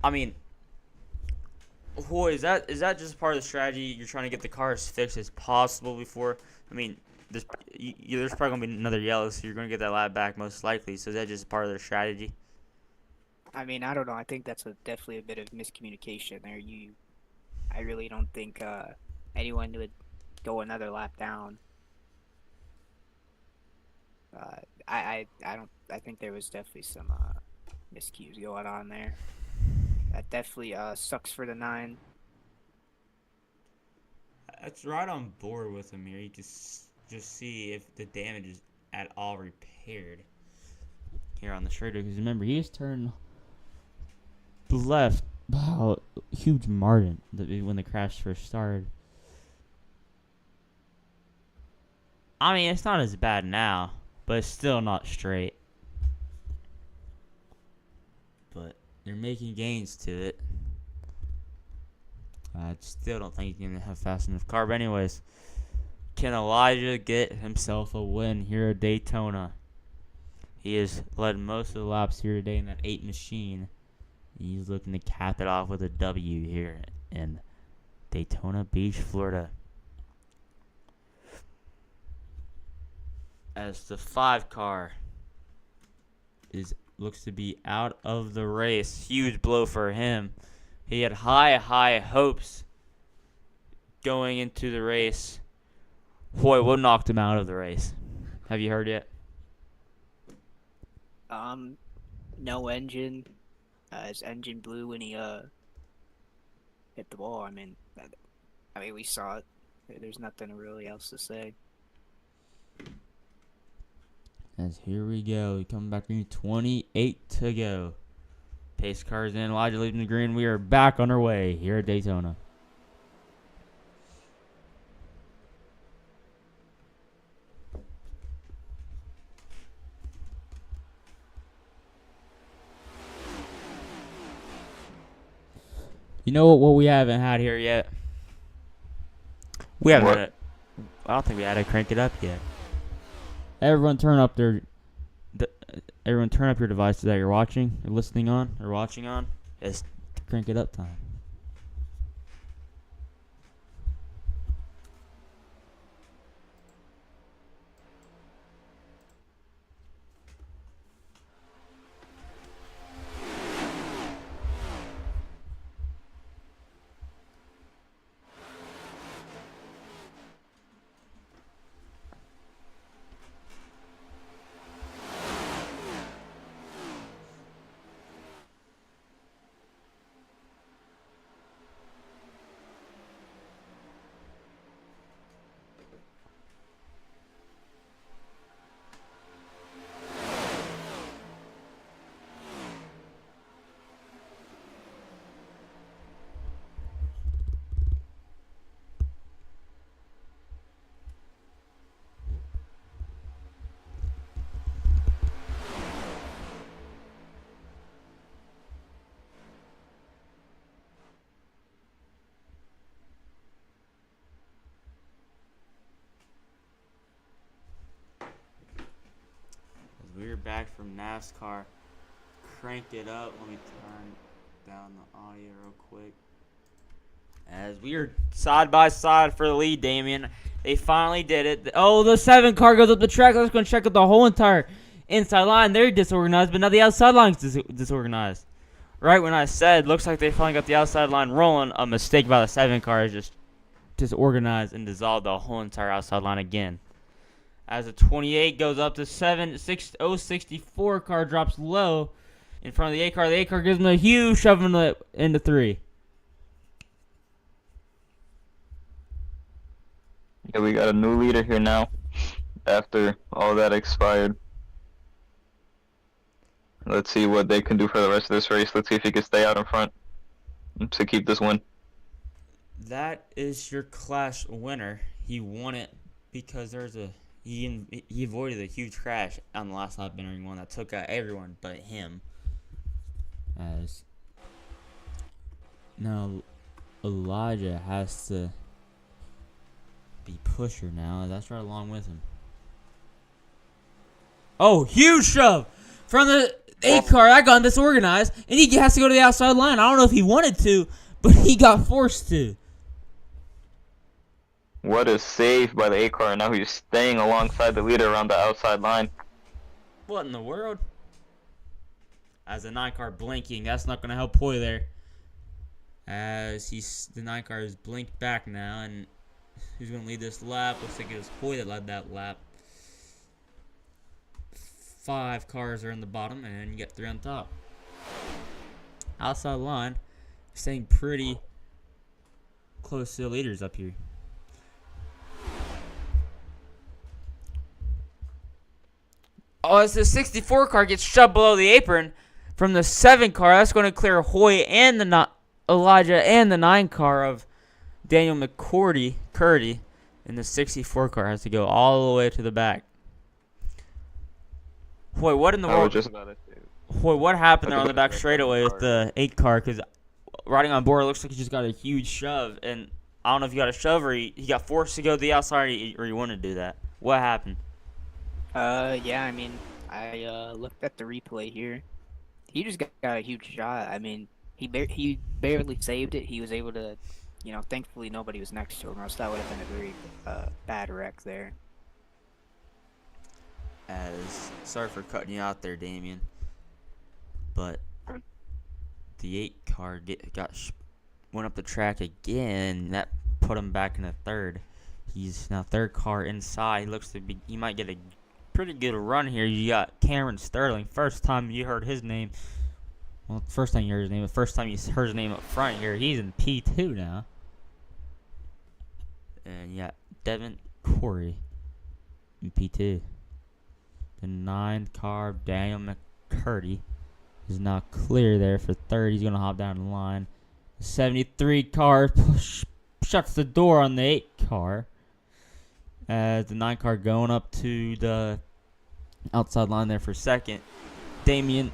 I mean, boy, is that just part of the strategy? You're trying to get the car as fixed as possible before. I mean, there's probably going to be another yellow, so you're going to get that lap back most likely. So is that just part of their strategy? I mean, I don't know. I think that's definitely a bit of miscommunication there. I really don't think anyone would go another lap down. I don't. I think there was definitely some miscues going on there. That definitely sucks for the 9. That's right on board with him here. You just see if the damage is at all repaired here on the straighter. Because remember, he just turned left by a huge margin when the crash first started. I mean, it's not as bad now, but it's still not straight. But they're making gains to it. I still don't think he's going to have fast enough car. But anyways, can Elijah get himself a win here at Daytona? He has led most of the laps here today in that 8 machine. He's looking to cap it off with a W here in Daytona Beach, Florida. As the 5 car looks to be out of the race. Huge blow for him. He had high hopes going into the race. Boy, what knocked him out of the race? Have you heard yet? No engine. His engine blew when he hit the wall. I mean, we saw it. There's nothing really else to say. As here we go. We come back in 28 to go. Pace cars in. Elijah leaving the green. We are back on our way here at Daytona. You know what we haven't had here yet? We haven't had it. I don't think we had to crank it up yet. Everyone turn up your devices that you're watching, or listening on, or watching on. It's crank it up time. We're back from NASCAR. Crank it up. Let me turn down the audio real quick. As we are side by side for the lead, Damien. They finally did it. Oh, the 7 car goes up the track. Let's go and check out the whole entire inside line. They're disorganized, but now the outside line's disorganized. Right when I said, looks like they finally got the outside line rolling, a mistake by the 7 car is just disorganized and dissolved the whole entire outside line again. As the 28 goes up to 064 car drops low in front of the 8 car. The 8 car gives them a huge shove into 3. Yeah, we got a new leader here now after all that expired. Let's see what they can do for the rest of this race. Let's see if he can stay out in front to keep this win. That is your class winner. He won it because he avoided a huge crash on the last lap entering one that took out everyone but him. As now Elijah has to be pusher now. That's right along with him. Oh, huge shove from the 8 car. I got disorganized, and he has to go to the outside line. I don't know if he wanted to, but he got forced to. What a save by the 8 car. Now he's staying alongside the leader around the outside line. What in the world? As the 9 car blinking, that's not going to help Hoy there. As the 9 car is blinked back now, and who's going to lead this lap? Looks like it was Hoy that led that lap. 5 cars are in the bottom, and you get 3 on top. Outside line, staying pretty close to the leaders up here. Oh, as the 64 car gets shoved below the apron from the 7 car, that's going to clear Hoy and Elijah and the 9 car of Daniel McCurdy, and the 64 car has to go all the way to the back. Hoy, what in the world? Hoy, what happened there on the back straightaway with the 8 car? Because riding on board, it looks like he just got a huge shove, and I don't know if he got a shove or he got forced to go to the outside or he wanted to do that. What happened? Yeah, I mean, I looked at the replay here. He just got a huge shot. I mean, he barely saved it. He was able to, thankfully nobody was next to him, or else that would have been a very bad wreck there. Sorry for cutting you out there, Damien, but the 8 car went up the track again, and that put him back in the third. He's now 3rd car inside. He might get a pretty good run here. You got Cameron Sterling. First time you heard his name. Well, first time you heard his name, but first time you heard his name up front here. He's in P2 now. And yeah, Devin Corey in P2. The 9 car, Daniel McCurdy, is now clear there for 3rd. He's going to hop down the line. The 73 car shuts the door on the 8 car. As the 9 car going up to the outside line there for 2nd. Damien,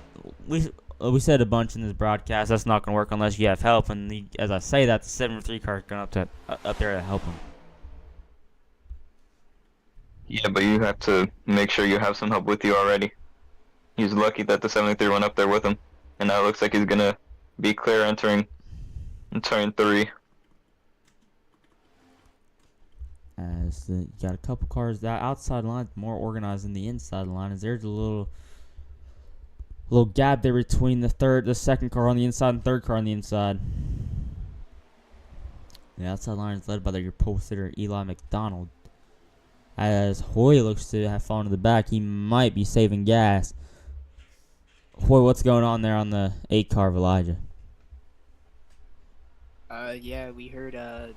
we said a bunch in this broadcast. That's not going to work unless you have help. And as I say that, the 73 car is going up there to help him. Yeah, but you have to make sure you have some help with you already. He's lucky that the 73 went up there with him. And now it looks like he's going to be clear entering turn 3. As you got a couple cars, that outside line more organized than the inside line. As there's a little gap there between the 2nd car on the inside and 3rd car on the inside. The outside line is led by your pole sitter Eli McDonald. As Hoy looks to have fallen to the back, he might be saving gas. Hoy, what's going on there on the 8 car of Elijah? Yeah, we heard on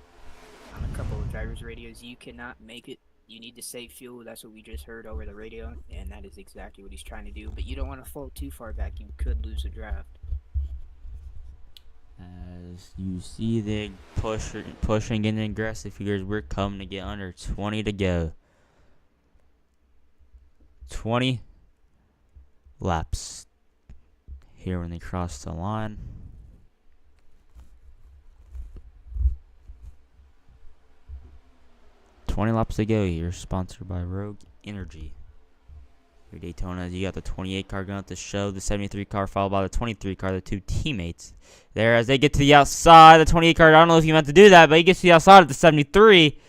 a couple of drivers' radios, you cannot make it. You need to save fuel. That's what we just heard over the radio, and that is exactly what he's trying to do. But you don't want to fall too far back. You could lose a draft. As you see the pushing and aggressive figures, we're coming to get under 20 to go. 20 laps here when they cross the line. Laps to go here, sponsored by Rogue Energy. Here Daytona, you got the 28 car going up the show, the 73 car followed by the 23 car, the 2 teammates. There as they get to the outside, the 28 car, I don't know if he meant to do that, but he gets to the outside of the 73.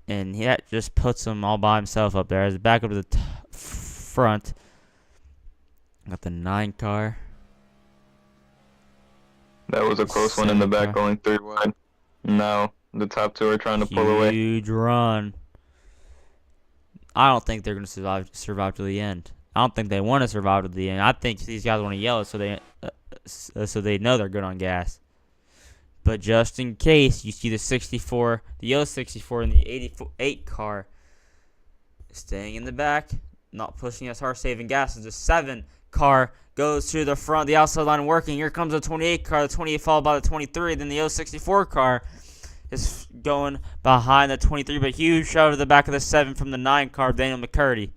And that just puts him all by himself up there. As back up to the front. Got the 9 car. That was a close one in the back, going 3 wide. Now the top 2 are trying to pull away. Huge run. I don't think they're going to survive to the end. I don't think they want to survive to the end. I think these guys want to yell it so they know they're good on gas. But just in case, you see the 64, the yellow 64, and the 88 car staying in the back, not pushing as hard, saving gas. As the 7 car goes to the front, the outside line working. Here comes the 28 car, the 28 followed by the 23. Then the yellow 64 car is going behind the 23, but huge shove to the back of the 7 from the 9 car, Daniel McCurdy.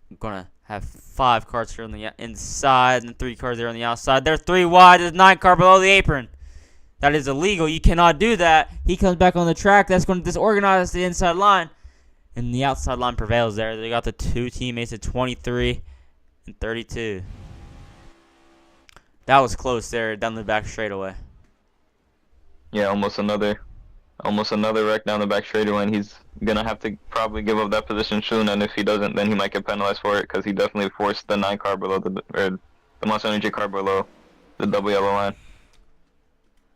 I'm going to have 5 cars here on the inside and 3 cars there on the outside. They're 3 wide. There's 9 car below the apron. That is illegal. You cannot do that. He comes back on the track. That's going to disorganize the inside line. And the outside line prevails there. They got the two teammates at 23 and 32. That was close there down the back straightaway. Yeah, almost another wreck down the back straightaway, and he's gonna have to probably give up that position soon. And if he doesn't, then he might get penalized for it because he definitely forced the 9 car below the Monster Energy car below the double yellow line.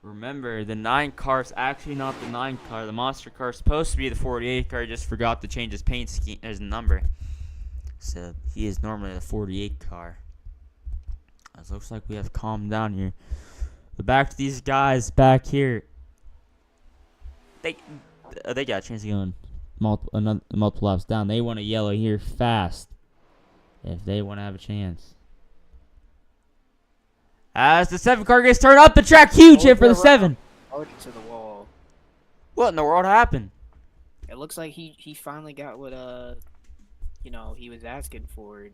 Remember, the 9 car is actually not the 9 car. The Monster car is supposed to be the 48 car. He just forgot to change his paint scheme, his number. So he is normally the 48 car. It looks like we have calmed down here. But back to these guys back here. They got a chance to go in multiple laps down. They want a yellow here fast if they want to have a chance. As the 7 car gets turned up the track, huge hit for the 7. To the wall. What in the world happened? It looks like he finally got what he was asking for.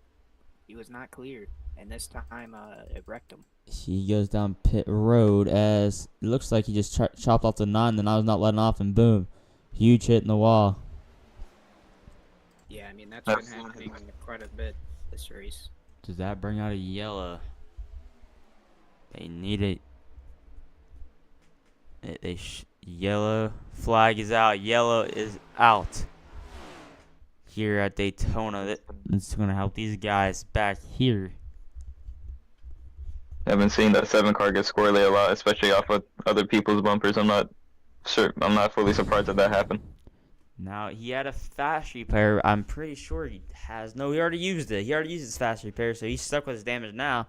He was not cleared, and this time it wrecked him. He goes down pit road as it looks like he just chopped off the 9. Then I was not letting off, and boom, huge hit in the wall. Yeah, I mean that's been happening quite a bit this race. Does that bring out a yellow? They need it. Yellow flag is out. Yellow is out here at Daytona. That's going to help these guys back here. I've been seeing that 7 car get squirrely a lot, especially off of other people's bumpers. I'm not fully surprised that happened. Now, he had a fast repair. I'm pretty sure he has. No, he already used it. He already used his fast repair, so he's stuck with his damage now.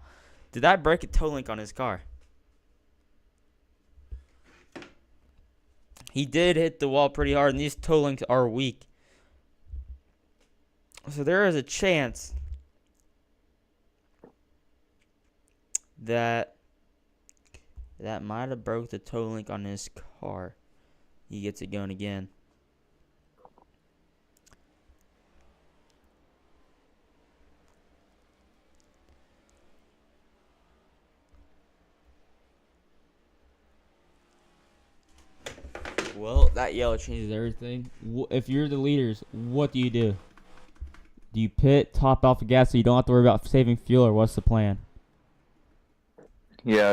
Did that break a toe link on his car? He did hit the wall pretty hard, and these toe links are weak. So there is a chance that might have broke the toe link on his car. He gets it going again. Well, that yellow changes everything. If you're the leaders, what do you do? Do you pit, top off the gas so you don't have to worry about saving fuel, or what's the plan? Yeah,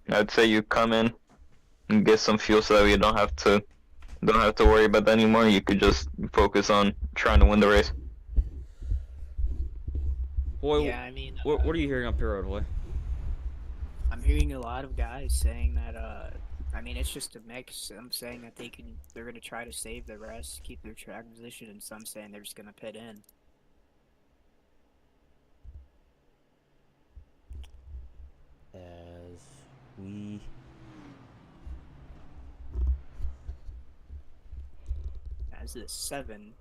I'd say you come in and get some fuel so that you don't have to worry about that anymore. You could just focus on trying to win the race. Boy, yeah, I mean, what are you hearing on pit road, boy? I'm hearing a lot of guys saying that I mean, it's just a mix. Some saying that they're gonna try to save the rest, keep their track position, and some saying they're just gonna pit in. As this 7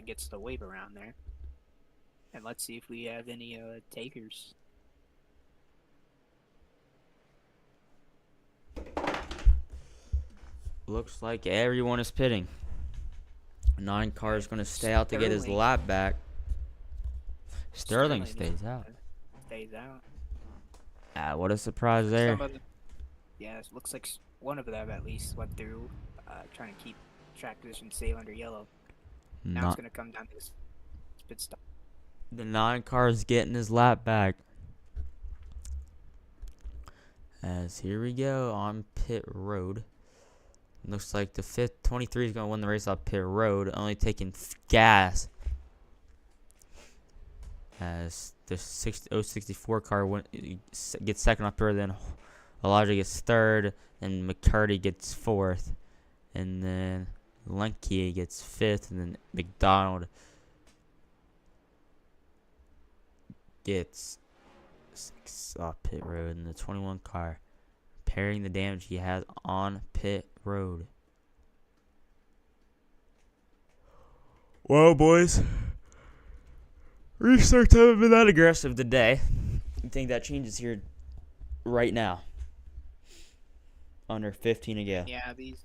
gets the wave around there, and let's see if we have any takers. Looks like everyone is pitting. 9 car is going to stay out to get his lap back. Sterling stays out. What a surprise there. Yeah, it looks like one of them at least went through, trying to keep track position safe under yellow. Now it's going to come down to this pit stop. The 9 car is getting his lap back. As here we go on pit road. Looks like the 23 is going to win the race off pit road, only taking gas. As the 064 car gets second off pit road, then Elijah gets third, and McCurdy gets fourth, and then Lenke gets fifth, and then McDonald gets 6 off pit road, and the 21 car repairing the damage he has on pit road. Well, boys, restarts haven't been that aggressive today. I think that changes here right now. Under 15 to go. Yeah, the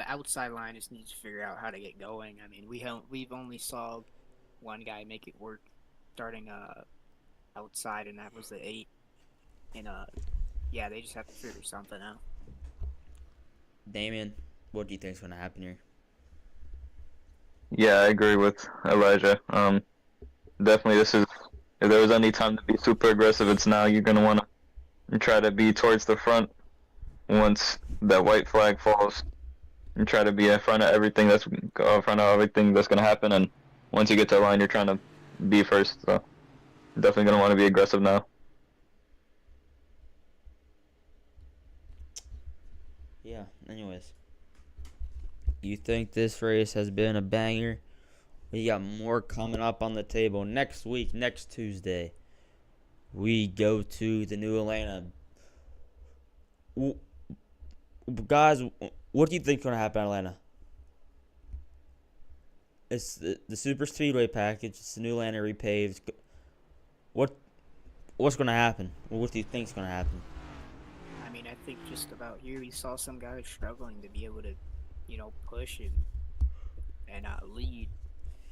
outside line just needs to figure out how to get going. I mean, we've only saw one guy make it work starting outside, and that was the 8. And yeah, they just have to figure something out. Damien, what do you think is going to happen here? Yeah, I agree with Elijah. Definitely this is if there was any time to be super aggressive, it's now. You're gonna want to try to be towards the front once that white flag falls, and try to be in front of everything that's gonna happen. And once you get to the line, you're trying to be first. So definitely gonna want to be aggressive now. Yeah, anyways. You think this race has been a banger? We got more coming up on the table next week, next Tuesday. We go to the New Atlanta. Guys, what do you think is going to happen in Atlanta? It's the Super Speedway package. It's the New Atlanta repaved. What what's going to happen? What do you think is going to happen? I mean, I think just about here we saw some guys struggling to be able to, push and lead.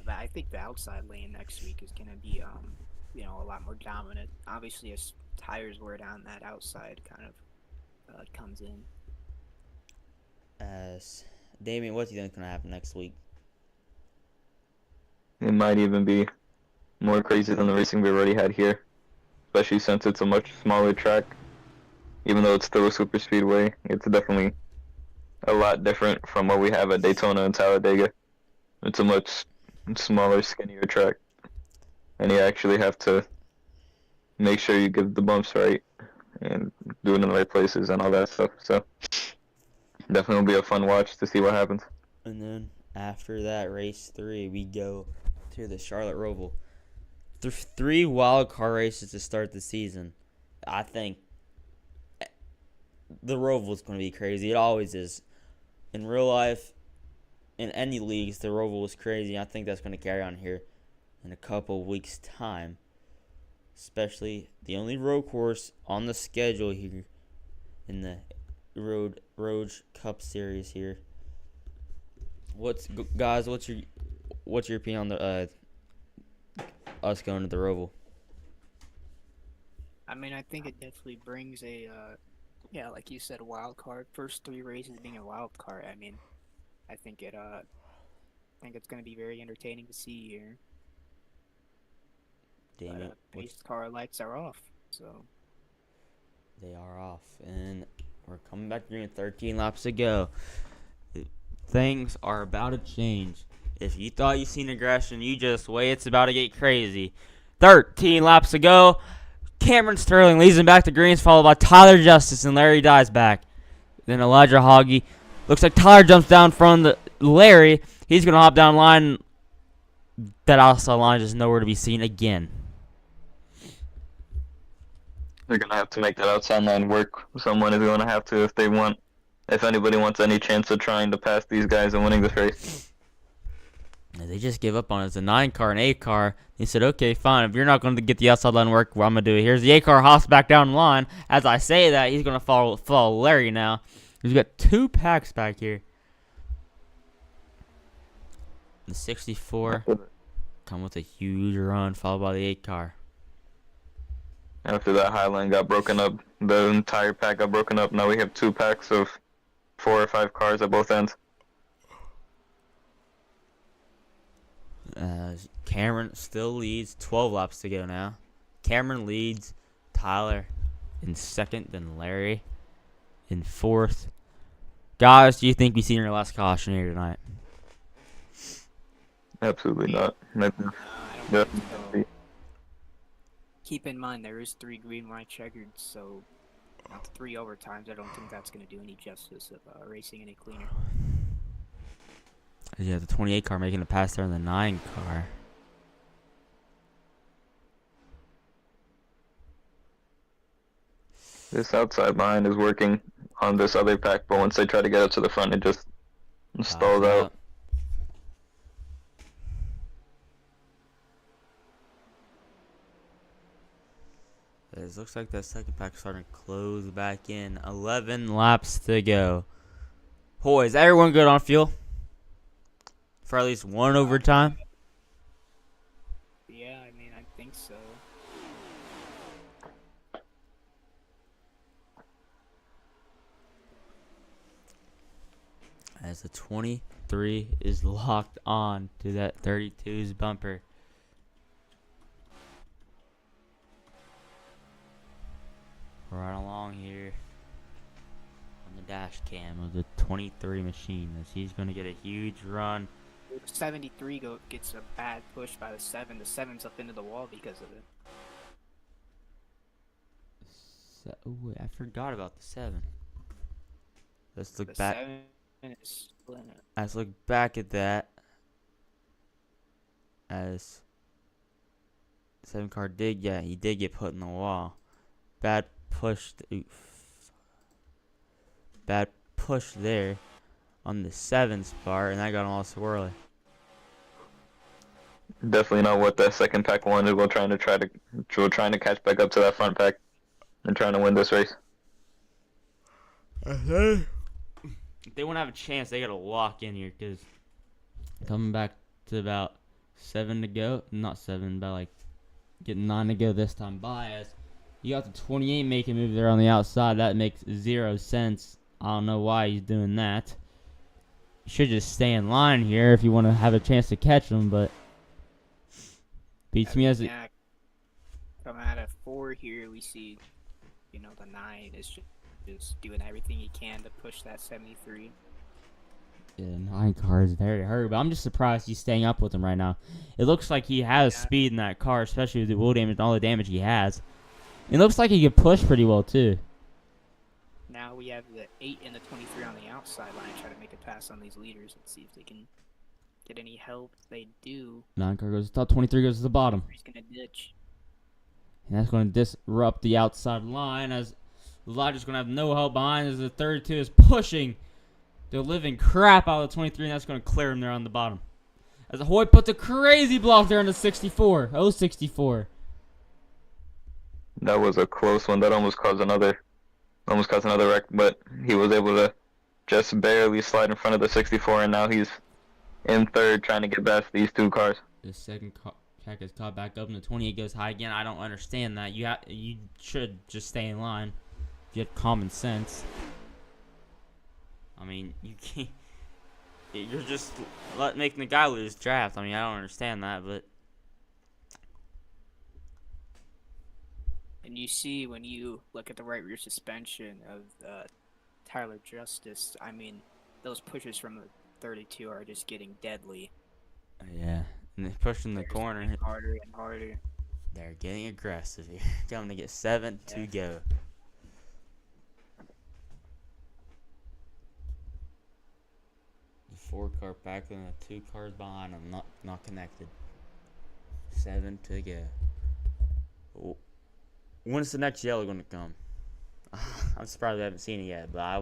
But I think the outside lane next week is gonna be a lot more dominant. Obviously, as tires wear down, that outside kind of comes in. As Damien, what do you think is going to happen next week? It might even be more crazy than the racing we already had here, especially since it's a much smaller track. Even though it's still a super speedway, it's definitely a lot different from what we have at Daytona and Talladega. It's a much smaller, skinnier track, and you actually have to make sure you give the bumps right and do it in the right places and all that stuff. So definitely will be a fun watch to see what happens. And then after that, race 3, we go to the Charlotte Roval. There's 3 wild card races to start the season. I think the Roval is going to be crazy. It always is. In real life, in any leagues, the Roval is crazy. I think that's going to carry on here in a couple weeks' time. Especially the only road course on the schedule here in the Road Cup Series here. What's your opinion on the us going to the Roval? I mean, I think it definitely brings yeah, like you said, a wild card. First 3 races being a wild card. I mean, I think it's going to be very entertaining to see here. Damien, But pace car lights are off, so they are off, and we're coming back here in 13 laps to go. Things are about to change. If you thought you seen aggression, you just wait. It's about to get crazy. 13 laps to go. Cameron Sterling leads him back to greens, followed by Tyler Justice, and Larry dies back. Then Elijah Hoggy. Looks like Tyler jumps down from the Larry. He's going to hop down line. That outside line is nowhere to be seen again. They're gonna have to make that outside line work. Someone is gonna have to if anybody wants any chance of trying to pass these guys and winning this race. They just give up on it. It's a 9 car and 8 car. He said, okay, fine. If you're not going to get the outside line work, what I'm going to do. Here's the 8 car hops back down the line. As I say that, he's going to follow Larry now. He's got 2 packs back here. The 64 come with a huge run, followed by the 8 car. After that Highline got broken up, the entire pack got broken up. Now we have 2 packs of 4 or 5 cars at both ends. Cameron still leads. 12 laps to go now. Cameron leads. Tyler in second, then Larry in fourth. Guys, do you think we've seen your last caution here tonight? Absolutely not. I don't think so. Keep in mind there is 3 green white checkered, so after 3 overtimes, I don't think that's going to do any justice of racing any cleaner. Yeah, the 28 car making a pass there in the 9 car. This outside line is working on this other pack, but once they try to get up to the front, it just stalls out. It looks like that second pack is starting to close back in. 11 laps to go. Boy, is everyone good on fuel? For at least one overtime? Yeah, I mean, I think so. as the 23 is locked on to that 32's bumper. Right along here on the dash cam of the 23 machine as he's going to get a huge run. 73 gets a bad push by the 7. The 7's up into the wall because of it. Ooh, I forgot about the 7. Let's look The back. 7 is splitting it. Let's look back at that. As 7 car did, yeah, he did get put in the wall. Bad push. Bad push there on the 7's part, and that got him all swirly. Definitely not what that second pack wanted. We're trying to catch back up to that front pack and trying to win this race. If they want to have a chance, they got to lock in here because coming back to about 7 to go, not 7, but like getting 9 to go this time by as you got the 28 making a move there on the outside. That makes 0 sense. I don't know why he's doing that. You should just stay in line here if you want to have a chance to catch him, but beats me as it. Yeah, coming out of 4 here, we see, the 9 is just doing everything he can to push that 73. Yeah, 9 car is very hurt, but I'm just surprised he's staying up with him right now. It looks like he has speed in that car, especially with the wheel damage and all the damage he has. It looks like he can push pretty well too. Now we have the 8 and the 23 on the outside line try to make a pass on these leaders and see if they can get any help. They do. 9 car goes to the top, 23 goes to the bottom. He's gonna ditch. And that's going to disrupt the outside line as the Elijah's going to have no help behind as the 32 is pushing the living crap out of the 23, and that's going to clear him there on the bottom. As Ahoy puts a crazy block there on the 64. 064. That was a close one. That almost caused another wreck, but he was able to just barely slide in front of the 64, and now he's in third trying to get past these 2 cars. The second track is caught back up, and the 28 goes high again. I don't understand that. You should just stay in line if you have common sense. I mean, you can't. You're just making the guy lose draft. I mean, I don't understand that, but. And you see when you look at the right rear suspension of Tyler Justice, I mean, those pushes from the 32 are just getting deadly. Yeah, and they're pushing the corner. Harder and harder. They're getting aggressive here. Coming to get 7 to go. The 4 car back and the 2 cars behind them, not connected. 7 to go. Oh. When's the next yellow going to come? I'm surprised we haven't seen it yet, but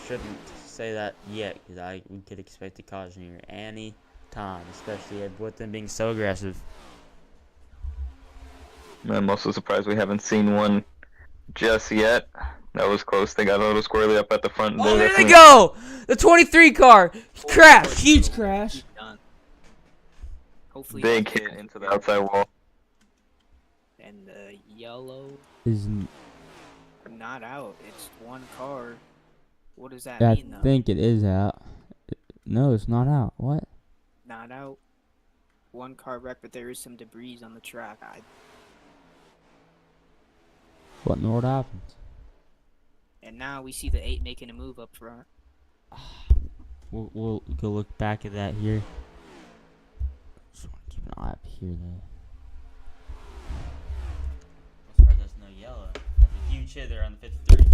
shouldn't say that yet because we could expect a caution here any time, especially with them being so aggressive. I'm also surprised we haven't seen one just yet. That was close. They got a little squirrely up at the front. Oh, there they go! The 23 car! Crash! Huge crash! Hopefully big hit into the outside wall. And the yellow is not out. It's 1 car. What does that I mean, though? think it is out. No, it's not out. What? Not out. 1 car wreck, but there is some debris on the track. What in the world happened? And now we see the 8 making a move up front. We'll go look back at that here. Just want to keep an eye up here, though. I'm surprised there's no yellow. That's a huge hit there on the 53.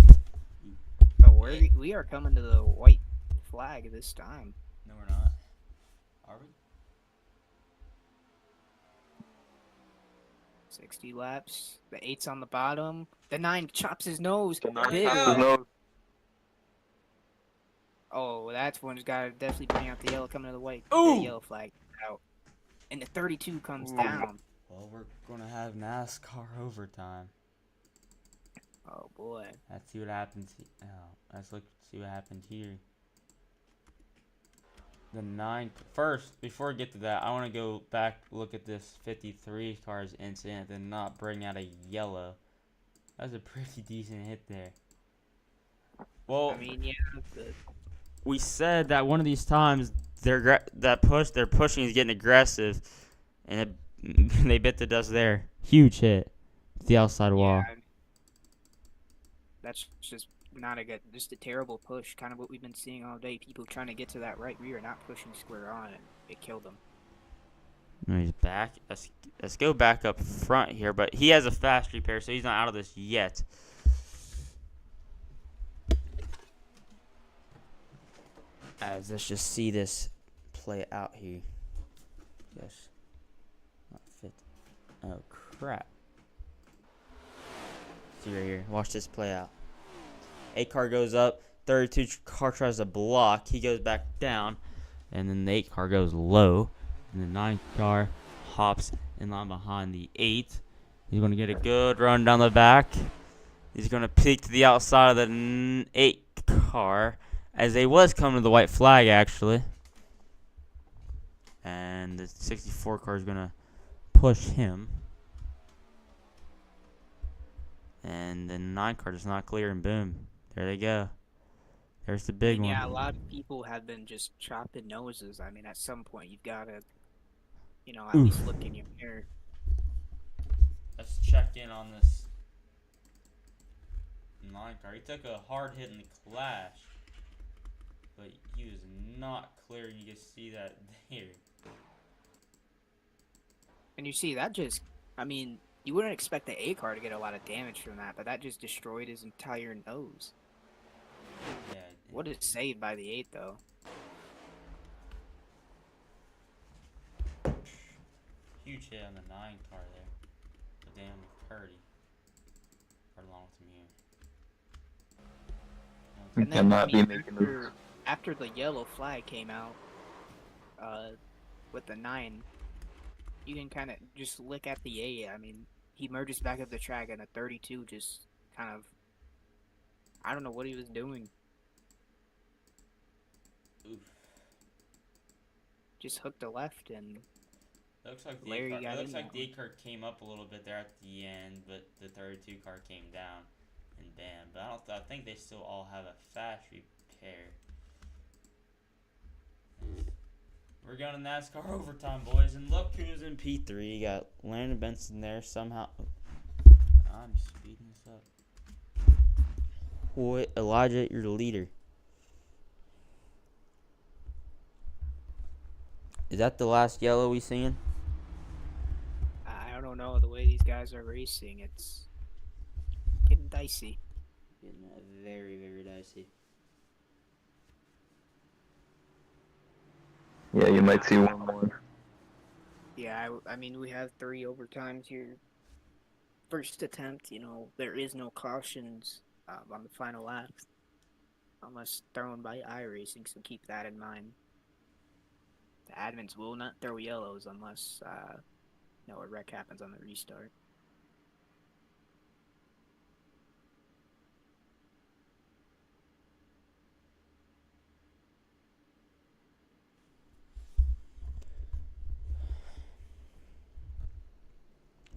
But we are coming to the white flag this time. No, we're not. Are we? 60 laps. The 8's on the bottom. The 9 chops his nose. His nose. Oh, that's one's got to definitely bring out the yellow coming to the white. Ooh! The yellow flag out. And the 32 comes down. Well, we're going to have NASCAR overtime. Oh, boy. Let's see what happens. Let's see what happened here. The 9 first, before we get to that, I want to go back look at this 53 car's incident and not bring out a yellow. That's a pretty decent hit there. Well, I mean, yeah, we said that one of these times they're pushing is getting aggressive, and they bit the dust there. Huge hit to the outside Yeah, wall. that's just not a good, just a terrible push. Kind of what we've been seeing all day. People trying to get to that right rear, not pushing square on, and it killed them. And he's back. Let's go back up front here, but he has a fast repair, so he's not out of this yet. As let's just see this play out here. Yes. Not fit. Oh crap. See right here. Watch this play out. 8 car goes up. 32 car tries to block. He goes back down. And then the 8 car goes low. And the 9 car hops in line behind the 8. He's going to get a good run down the back. He's going to peek to the outside of the 8 car. As they was coming to the white flag, actually. And the 64 car is going to push him. And the 9 car does not clear, and boom. There they go. There's the big one. Yeah, a lot of people have been just chopping noses. I mean, at some point, you've got to, at least look in your mirror. Let's check in on this 9 car. He took a hard hit in the clash, but he was not clear. You can see that there. And you see, that just, I mean, you wouldn't expect the A car to get a lot of damage from that, but that just destroyed his entire nose. Yeah. What is saved by the 8, though? Huge hit on the 9 car there. But damn Purdy. Right along with him here. And then, Cannot be making moves. after the yellow flag came out, with the 9, you can kind of just look at the 8. I mean, he merges back up the track, and a 32 just kind of, I don't know what he was doing. Oof. Just hooked the left, and It looks like Larry the 8 car, got it looks in like that the one. 8 car came up a little bit there at the end, but the 32 car came down and bam. But I think they still all have a fast repair. We're going to NASCAR overtime, boys, and look who's in P3. You got Landon Benson there somehow. I'm speeding this up. Boy, Elijah, you're the leader. Is that the last yellow we seen? I don't know, the way these guys are racing, it's getting dicey. Getting very, very dicey. Yeah, you might see one more. Yeah, I mean, we have 3 overtimes here. First attempt, there is no cautions on the final lap, unless thrown by iRacing, so keep that in mind. The admins will not throw yellows unless a wreck happens on the restart.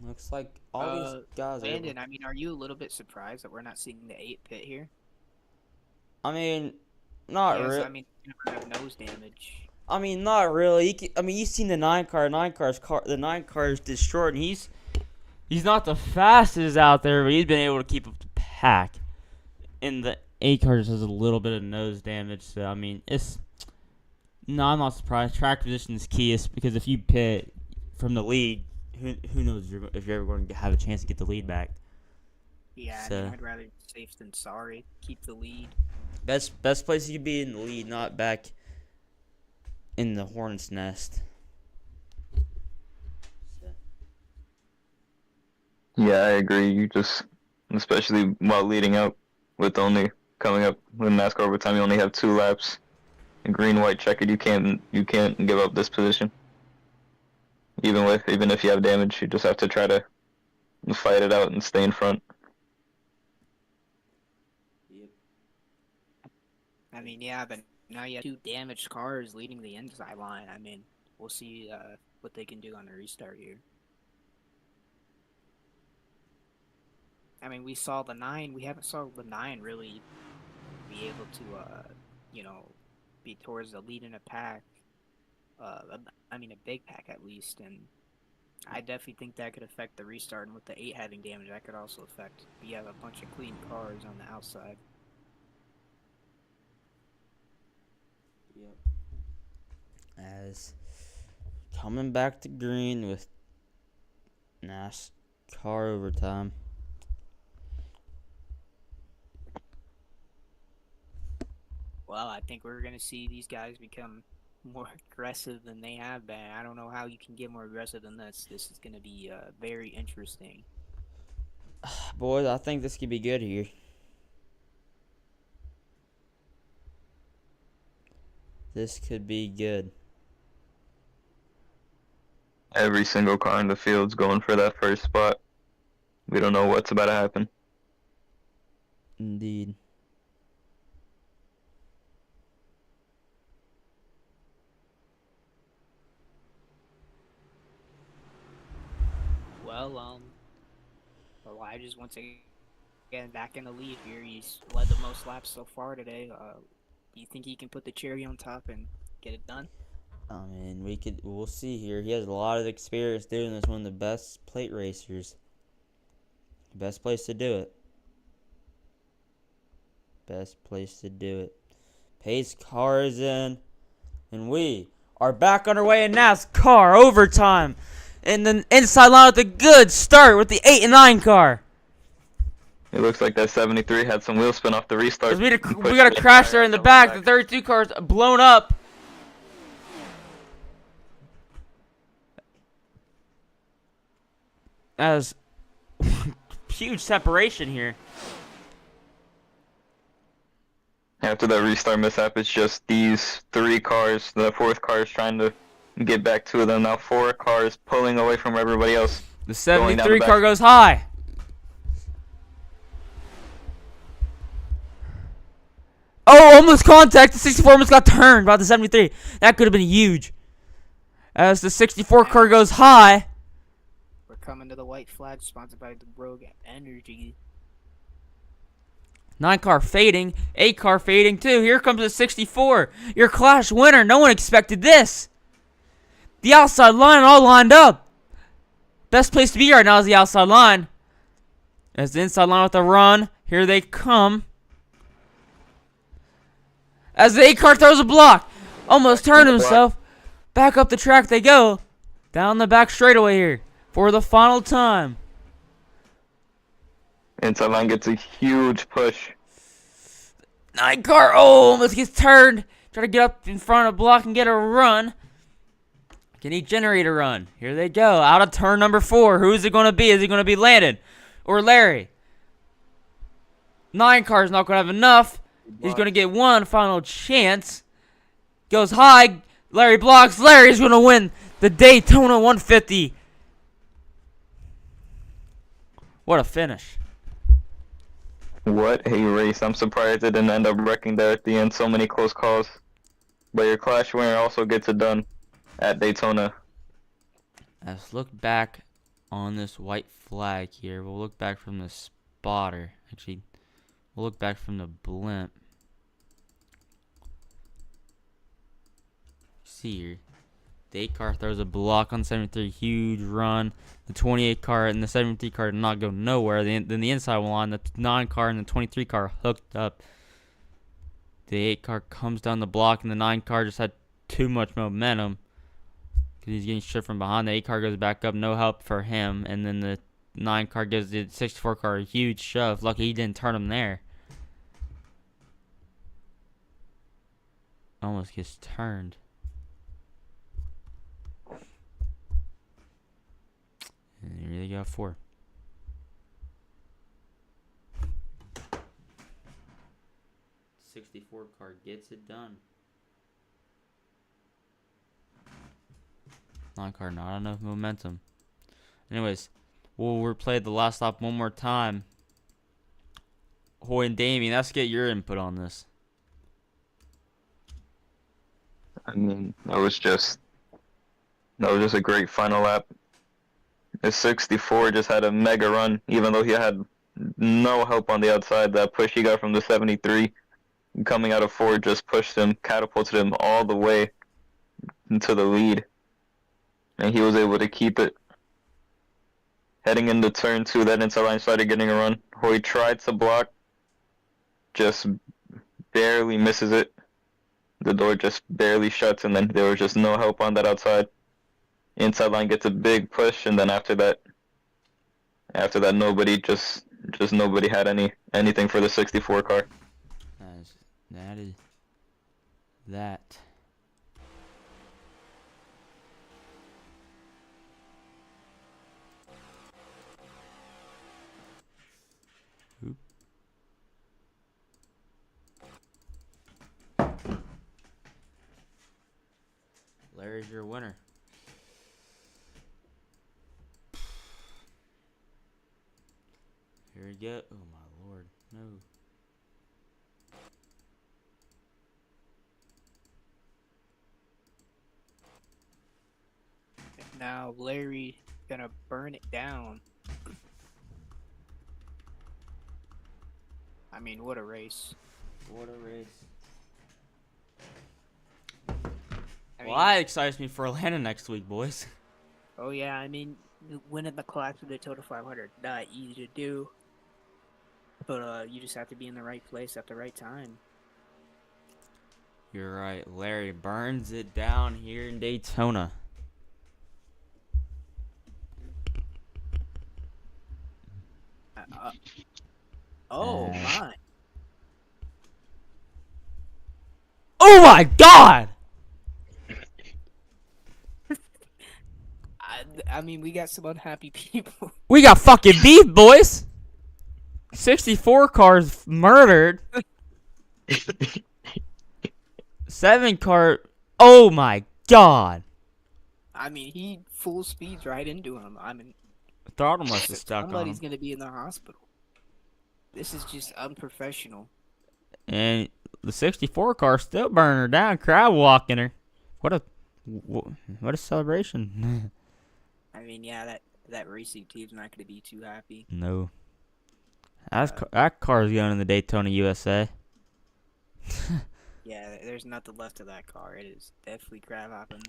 Looks like all these guys are. Landon, I mean, are you a little bit surprised that we're not seeing the 8 pit here? I mean, not Yes, really. I mean, you never have nose damage. I mean, not really. I mean, you've seen the 9 car. The 9 car is destroyed, and he's not the fastest out there, but he's been able to keep up the pack. And the 8 car just has a little bit of nose damage. So I mean, I'm not surprised. Track position is key, because if you pit from the lead, who knows if you're ever going to have a chance to get the lead back. Yeah, So, I mean, I'd rather be safe than sorry. Keep the lead. best place you could be in the lead, not back in the hornet's nest. So. Yeah, I agree. You just, especially while leading up, with only coming up with NASCAR overtime, you only have 2 laps. Green, white, checkered. You can't give up this position. Even if you have damage, you just have to try to fight it out and stay in front. Yep. I mean, yeah, but now you have 2 damaged cars leading the inside line. I mean, we'll see what they can do on the restart here. I mean, we saw the 9. We haven't saw the 9 really be able to, be towards the lead in a pack. I mean, a big pack at least, and I definitely think that could affect the restart. And with the 8 having damage, that could also affect. You have a bunch of clean cars on the outside. Yep. As coming back to green with NASCAR overtime. Well, I think we're going to see these guys become more aggressive than they have been. I don't know how you can get more aggressive than this. This is going to be very interesting. Boys, I think this could be good here. This could be good. Every single car in the field's going for that first spot. We don't know what's about to happen. Indeed. Well, Elijah's once again back in the lead here. He's led the most laps so far today. Do you think he can put the cherry on top and get it done? I mean, we'll see here. He has a lot of experience doing this. One of the best plate racers. Best place to do it. Best place to do it. Pace car is in. And we are back underway in NASCAR overtime. And the inside line with a good start with the 8 and 9 car. It looks like that 73 had some wheel spin off the restart. We got a crash there in the back. The 32 car's blown up. As huge separation here. After that restart mishap, it's just these 3 cars. The 4th car is trying to get back to them. Now 4 cars pulling away from everybody else. The 73 car goes high. Oh, almost contact. The 64 almost got turned by the 73. That could have been huge. As the 64 car goes high. We're coming to the white flag sponsored by the Rogue Energy. 9 car fading. 8 car fading too. Here comes the 64. Your Clash winner. No one expected this. The outside line all lined up. Best place to be right now is the outside line. As the inside line with a run. Here they come. As the 8 car throws a block. Almost turned himself. Back up the track they go. Down the back straightaway here. For the final time. Inside line gets a huge push. 9 car, oh, almost gets turned. Try to get up in front of the block and get a run. Can he generate a run? Here they go. Out of turn number 4. Who is it going to be? Is it going to be Landon or Larry? 9 car's not going to have enough. He's going to get one final chance. Goes high. Larry blocks. Larry's going to win the Daytona 150. What a finish. What a race. I'm surprised it didn't end up wrecking there at the end. So many close calls. But your Clash winner also gets it done at Daytona. Let's look back on this white flag here. We'll look back from the spotter. Actually, we'll look back from the blimp. See here. The 8 car throws a block on 73. Huge run. The 28 car and the 73 car did not go nowhere. Then the inside line, the 9 car and the 23 car hooked up. The 8 car comes down the block and the 9 car just had too much momentum. Because he's getting stripped from behind. The 8 car goes back up. No help for him. And then the 9 car gives the 64 car a huge shove. Lucky he didn't turn him there. Almost gets turned. And here they got 4. '64 car gets it done. 9 car, not enough momentum. Anyways, we'll replay the last stop one more time. Hoy and Damien, let's get your input on this. I mean, that was just a great final lap. The 64 just had a mega run, even though he had no help on the outside. That push he got from the 73 coming out of four just pushed him, catapulted him all the way into the lead, and he was able to keep it. Heading into turn two, that inside line started getting a run. Hoy tried to block, just barely misses it. The door just barely shuts, and then there was just no help on that outside. Inside line gets a big push, and then after that, nobody just nobody had anything for the 64 car. That is that. Oop. Larry's your winner. Here we go. Oh my lord, no. Now Larry gonna burn it down. I mean, what a race. What a race. I Well, mean, that excites me for Atlanta next week, boys. oh yeah, I mean, winning the class of the Daytona 500, not easy to do. But you just have to be in the right place at the right time. You're right. Larry burns it down here in Daytona. Oh my! Oh my god! I mean, we got some unhappy people. We got fucking beef, boys! 64 cars murdered. 7 car. Oh my god! I mean, he full speeds right into him. I mean, Throttle must have stuck on somebody's him. gonna be in the hospital. This is just unprofessional. And the 64 car still burning her down, crowd walking her. What a celebration. I mean, yeah, that racing team's not gonna be too happy. No. That car's going in the Daytona USA. Yeah, there's nothing left of that car. It is definitely crap hopping.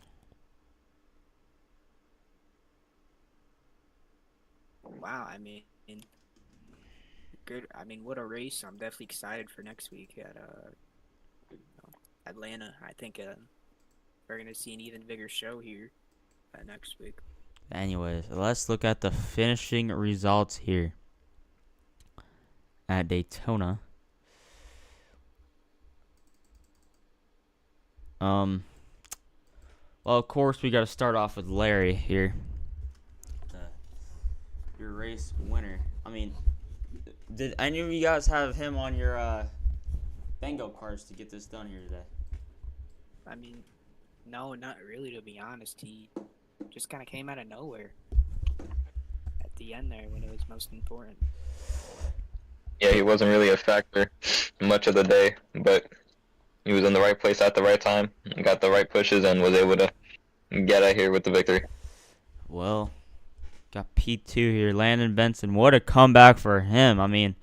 Wow, I mean, good. I mean, what a race! I'm definitely excited for next week at Atlanta. I think we're gonna see an even bigger show here next week. Anyways, let's look at the finishing results here at Daytona. Well, of course, we got to start off with Larry here. Your race winner. I mean, did any of you guys have him on your bingo cards to get this done here today? I mean, no, not really, to be honest. He just kind of came out of nowhere at the end there when it was most important. Yeah, he wasn't really a factor much of the day, but he was in the right place at the right time, got the right pushes, and was able to get out here with the victory. Well, got P2 here, Landon Benson. What a comeback for him. I mean,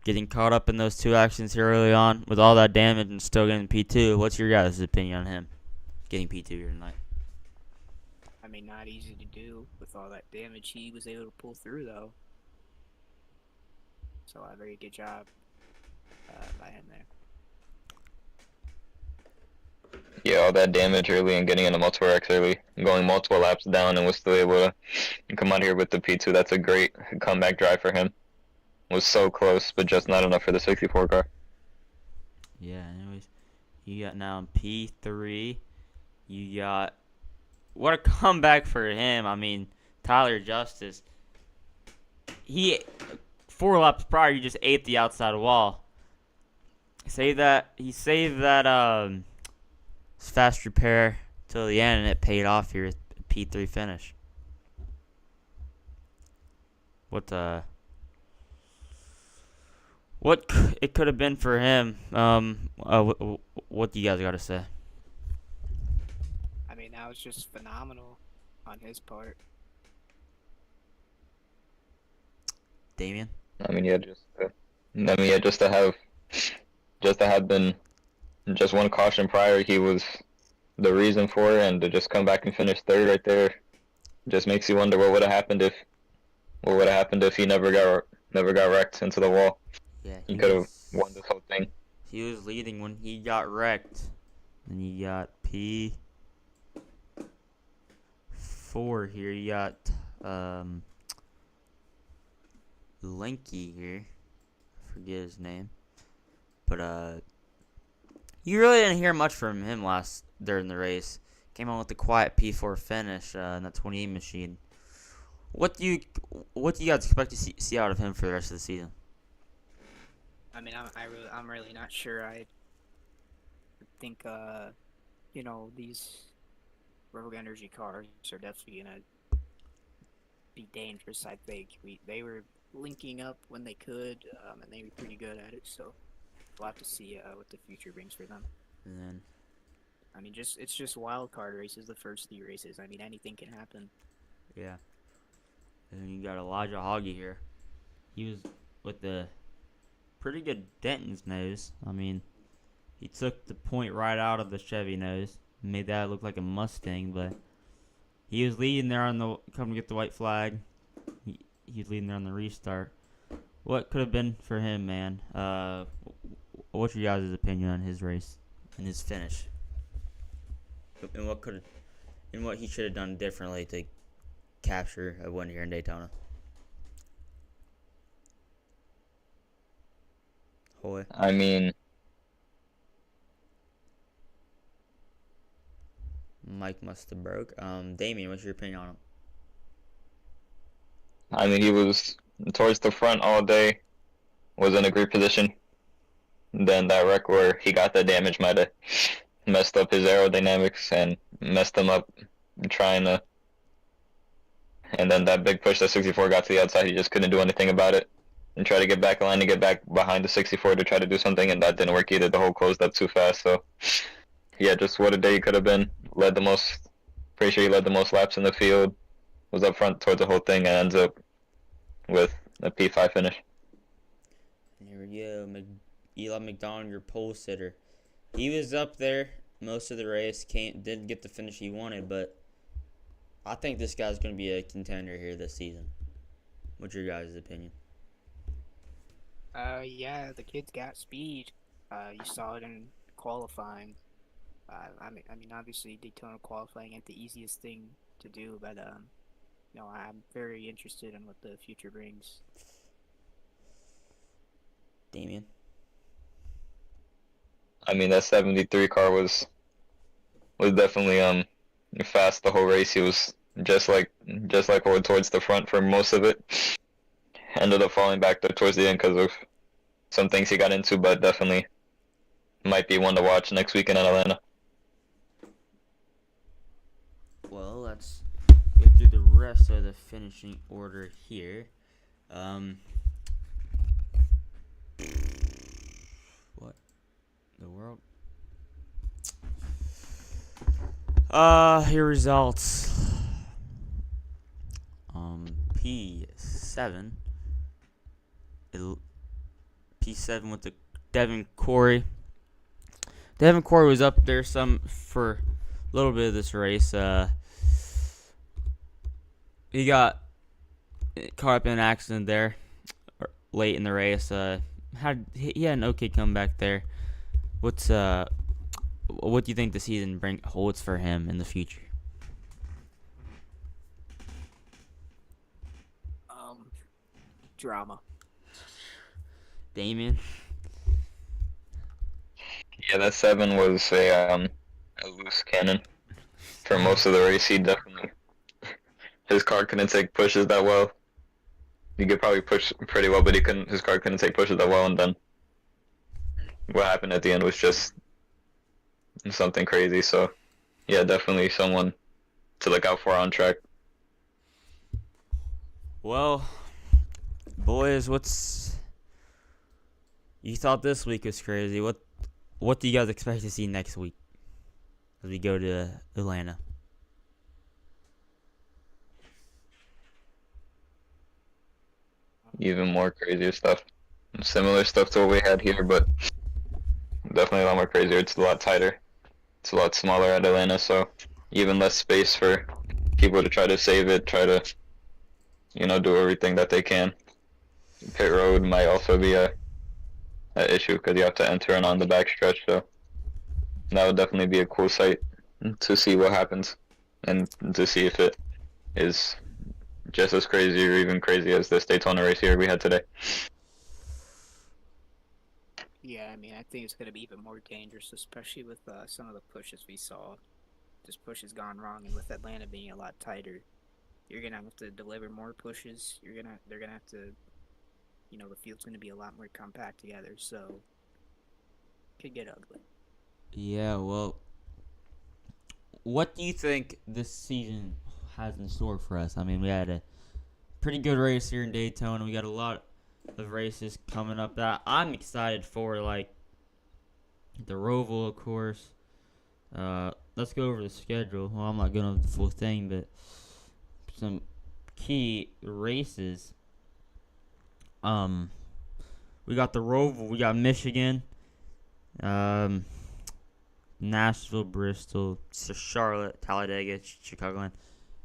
getting caught up in those 2 actions here early on with all that damage and still getting P2. What's your guys' opinion on him getting P2 here tonight? I mean, not easy to do with all that damage he was able to pull through, though. So a very good job by him there. Yeah, all that damage early and getting into multiple wrecks early, going multiple laps down, and was still able to come out here with the P2. That's a great comeback drive for him. Was so close, but just not enough for the 64 car. Yeah, anyways, you got now P3. You got, what a comeback for him. I mean, Tyler Justice. He, 4 laps prior, he just ate the outside wall. He saved that fast repair till the end, and it paid off here at P3 finish. What it could have been for him. What do you guys got to say? I mean, that was just phenomenal on his part. Damien? I mean, yeah, just to have just to have been just one caution prior, he was the reason for it, and to just come back and finish third right there just makes you wonder what would have happened if he never got wrecked into the wall. Yeah, He could have won this whole thing. he was leading when he got wrecked. Then you got P4 here. You got Linky here. I forget his name. But you really didn't hear much from him during the race. Came on with the quiet P4 finish in that 28 machine. What do you guys expect to see out of him for the rest of the season? I mean, I'm really not sure. I think you know, these Rogue Energy cars are definitely gonna be dangerous. I think they were linking up when they could, and they were pretty good at it. So we'll have to see what the future brings for them. And then, I mean, it's just wild card races, the first 3 races. I mean, anything can happen. yeah. And then you got Elijah Hoggy here. He was with the pretty good dent in his nose. I mean, he took the point right out of the Chevy nose, made that look like a Mustang, but he was leading there on the come to get the white flag. He was leading there on the restart. What could have been for him, man? What's your guys' opinion on his race and his finish? And what he should have done differently to capture a win here in Daytona? Hoy. I mean, Mike must have broke. Damien, what's your opinion on him? he was towards the front all day, was in a great position. Then that wreck where he got that damage might have messed up his aerodynamics and messed him up trying to. And then that big push that 64 got to the outside, he just couldn't do anything about it. And try to get back in line to get back behind the 64 to try to do something, and that didn't work either. The hole closed up too fast. So, yeah, just what a day he could have been. Pretty sure he led the most laps in the field. Was up front towards the whole thing, and ends up with a P5 finish. Here we go. Eli McDonald, your pole sitter. He was up there most of the race. Didn't get the finish he wanted, but I think this guy's going to be a contender here this season. What's your guys' opinion? Yeah, the kid's got speed. You saw it in qualifying. I mean, obviously Daytona qualifying ain't the easiest thing to do, but you know, I'm very interested in what the future brings. Damien? I mean, that 73 car was definitely fast the whole race. He was just like going towards the front for most of it. Ended up falling back there towards the end because of some things he got into, but definitely might be one to watch next weekend in Atlanta. Well, let's get through the rest of the finishing order here. What the world? Here results. P7. P7 with the Devin Corey. Devin Corey was up there for a little bit of this race. He got caught up in an accident there late in the race. He had an okay comeback there. What do you think the season holds for him in the future? Drama. Damien? Yeah, that 7 was a loose cannon for most of the race. His car couldn't take pushes that well. He could probably push pretty well, but his car couldn't take pushes that well, and then what happened at the end was just something crazy. So, yeah, definitely someone to look out for on track. Well, boys, you thought this week was crazy. What do you guys expect to see next week as we go to Atlanta? Even more crazier stuff. Similar stuff to what we had here, but definitely a lot more crazier. It's a lot tighter. It's a lot smaller at Atlanta, so even less space for people to try to save it, try to, do everything that they can. Pit road might also be a issue because you have to enter in on the backstretch, so that would definitely be a cool sight to see what happens and to see if it is just as crazy or even crazy as this Daytona race here we had today. Yeah, I mean, I think it's going to be even more dangerous, especially with some of the pushes we saw. This push has gone wrong, and with Atlanta being a lot tighter, you're going to have to deliver more pushes. They're going to have to, the field's going to be a lot more compact together, so it could get ugly. Yeah, well, what do you think this season has in store for us? I mean, we had a pretty good race here in Daytona. We got a lot of races coming up that I'm excited for, like the Roval, of course. Let's go over the schedule. Well, I'm not going over the full thing, but some key races. We got the Roval. We got Michigan, Nashville, Bristol, Charlotte, Talladega, Chicagoland.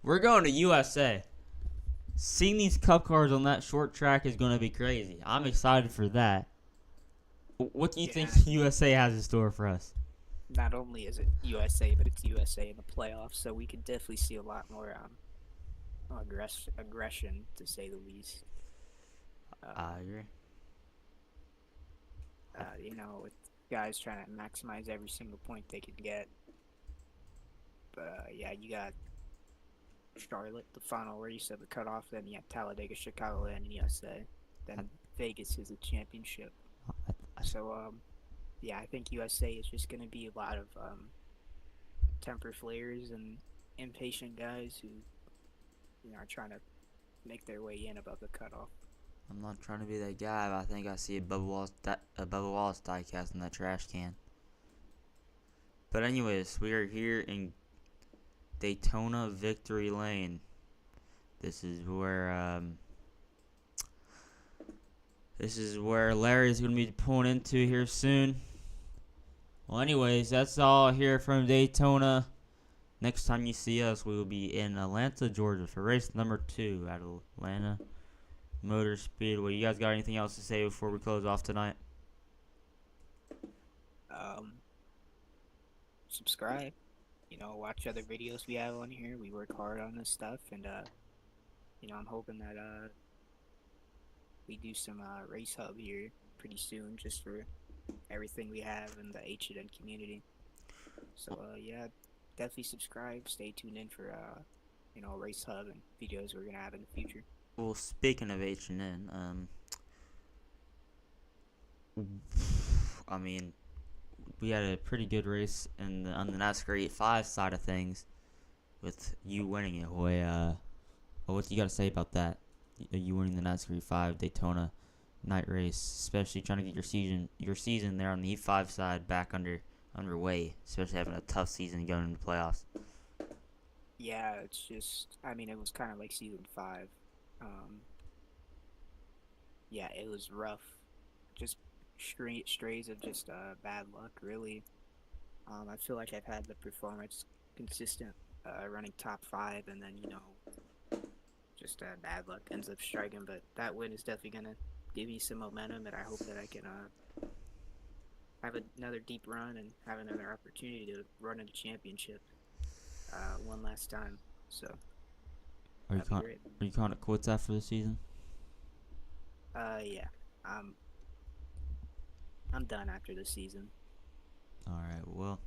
We're going to USA. Seeing these Cup cars on that short track is going to be crazy. I'm excited for that. What do you think USA has in store for us? Not only is it USA, but it's USA in the playoffs, so we could definitely see a lot more aggression, to say the least. I agree. With guys trying to maximize every single point they can get. But yeah, you got Charlotte, the final race of the cutoff. Then you have Talladega, Chicago, and USA. Then Vegas is a championship. So yeah, I think USA is just going to be a lot of temper flares and impatient guys who are trying to make their way in above the cutoff. I'm not trying to be that guy, but I think I see a Bubba Wallace diecast in that trash can. But anyways, we are here in Daytona Victory Lane. This is where Larry's going to be pulling into here soon. Well, anyways, that's all here from Daytona. Next time you see us, we will be in Atlanta, Georgia for race number 2 at Atlanta Motor Speedway. You guys got anything else to say before we close off tonight? Subscribe. Watch other videos we have on here. We work hard on this stuff, and I'm hoping that we do some race hub here pretty soon, just for everything we have in the H&N community. So yeah, definitely subscribe. Stay tuned in for race hub and videos we're gonna have in the future. Well, speaking of H&N, I mean, we had a pretty good race on the NASCAR 8.5 side of things, with you winning it. What do you got to say about that? You winning the NASCAR 8.5 Daytona night race, especially trying to get your season there on the E5 side back underway, especially having a tough season going into the playoffs. Yeah, it's just, it was kind of like season 5. Yeah, it was rough. Just strays of just bad luck, really. I feel like I've had the performance consistent, running top 5, and then just bad luck ends up striking. But that win is definitely gonna give me some momentum, and I hope that I can have another deep run and have another opportunity to run in a championship one last time. So Are you calling it quits after the season? Yeah. I'm done after the season. All right. Well,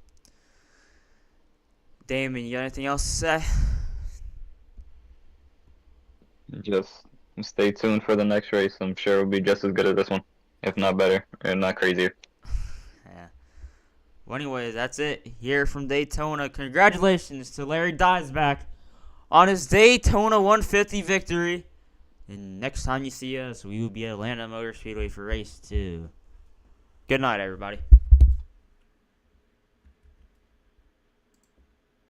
Damon, you got anything else to say? Just stay tuned for the next race. I'm sure it'll be just as good as this one, if not better, and not crazier. Yeah. Well, anyways, that's it here from Daytona. Congratulations to Larry Diesback on his Daytona 150 victory. And next time you see us, we will be at Atlanta Motor Speedway for race 2. Good night, everybody.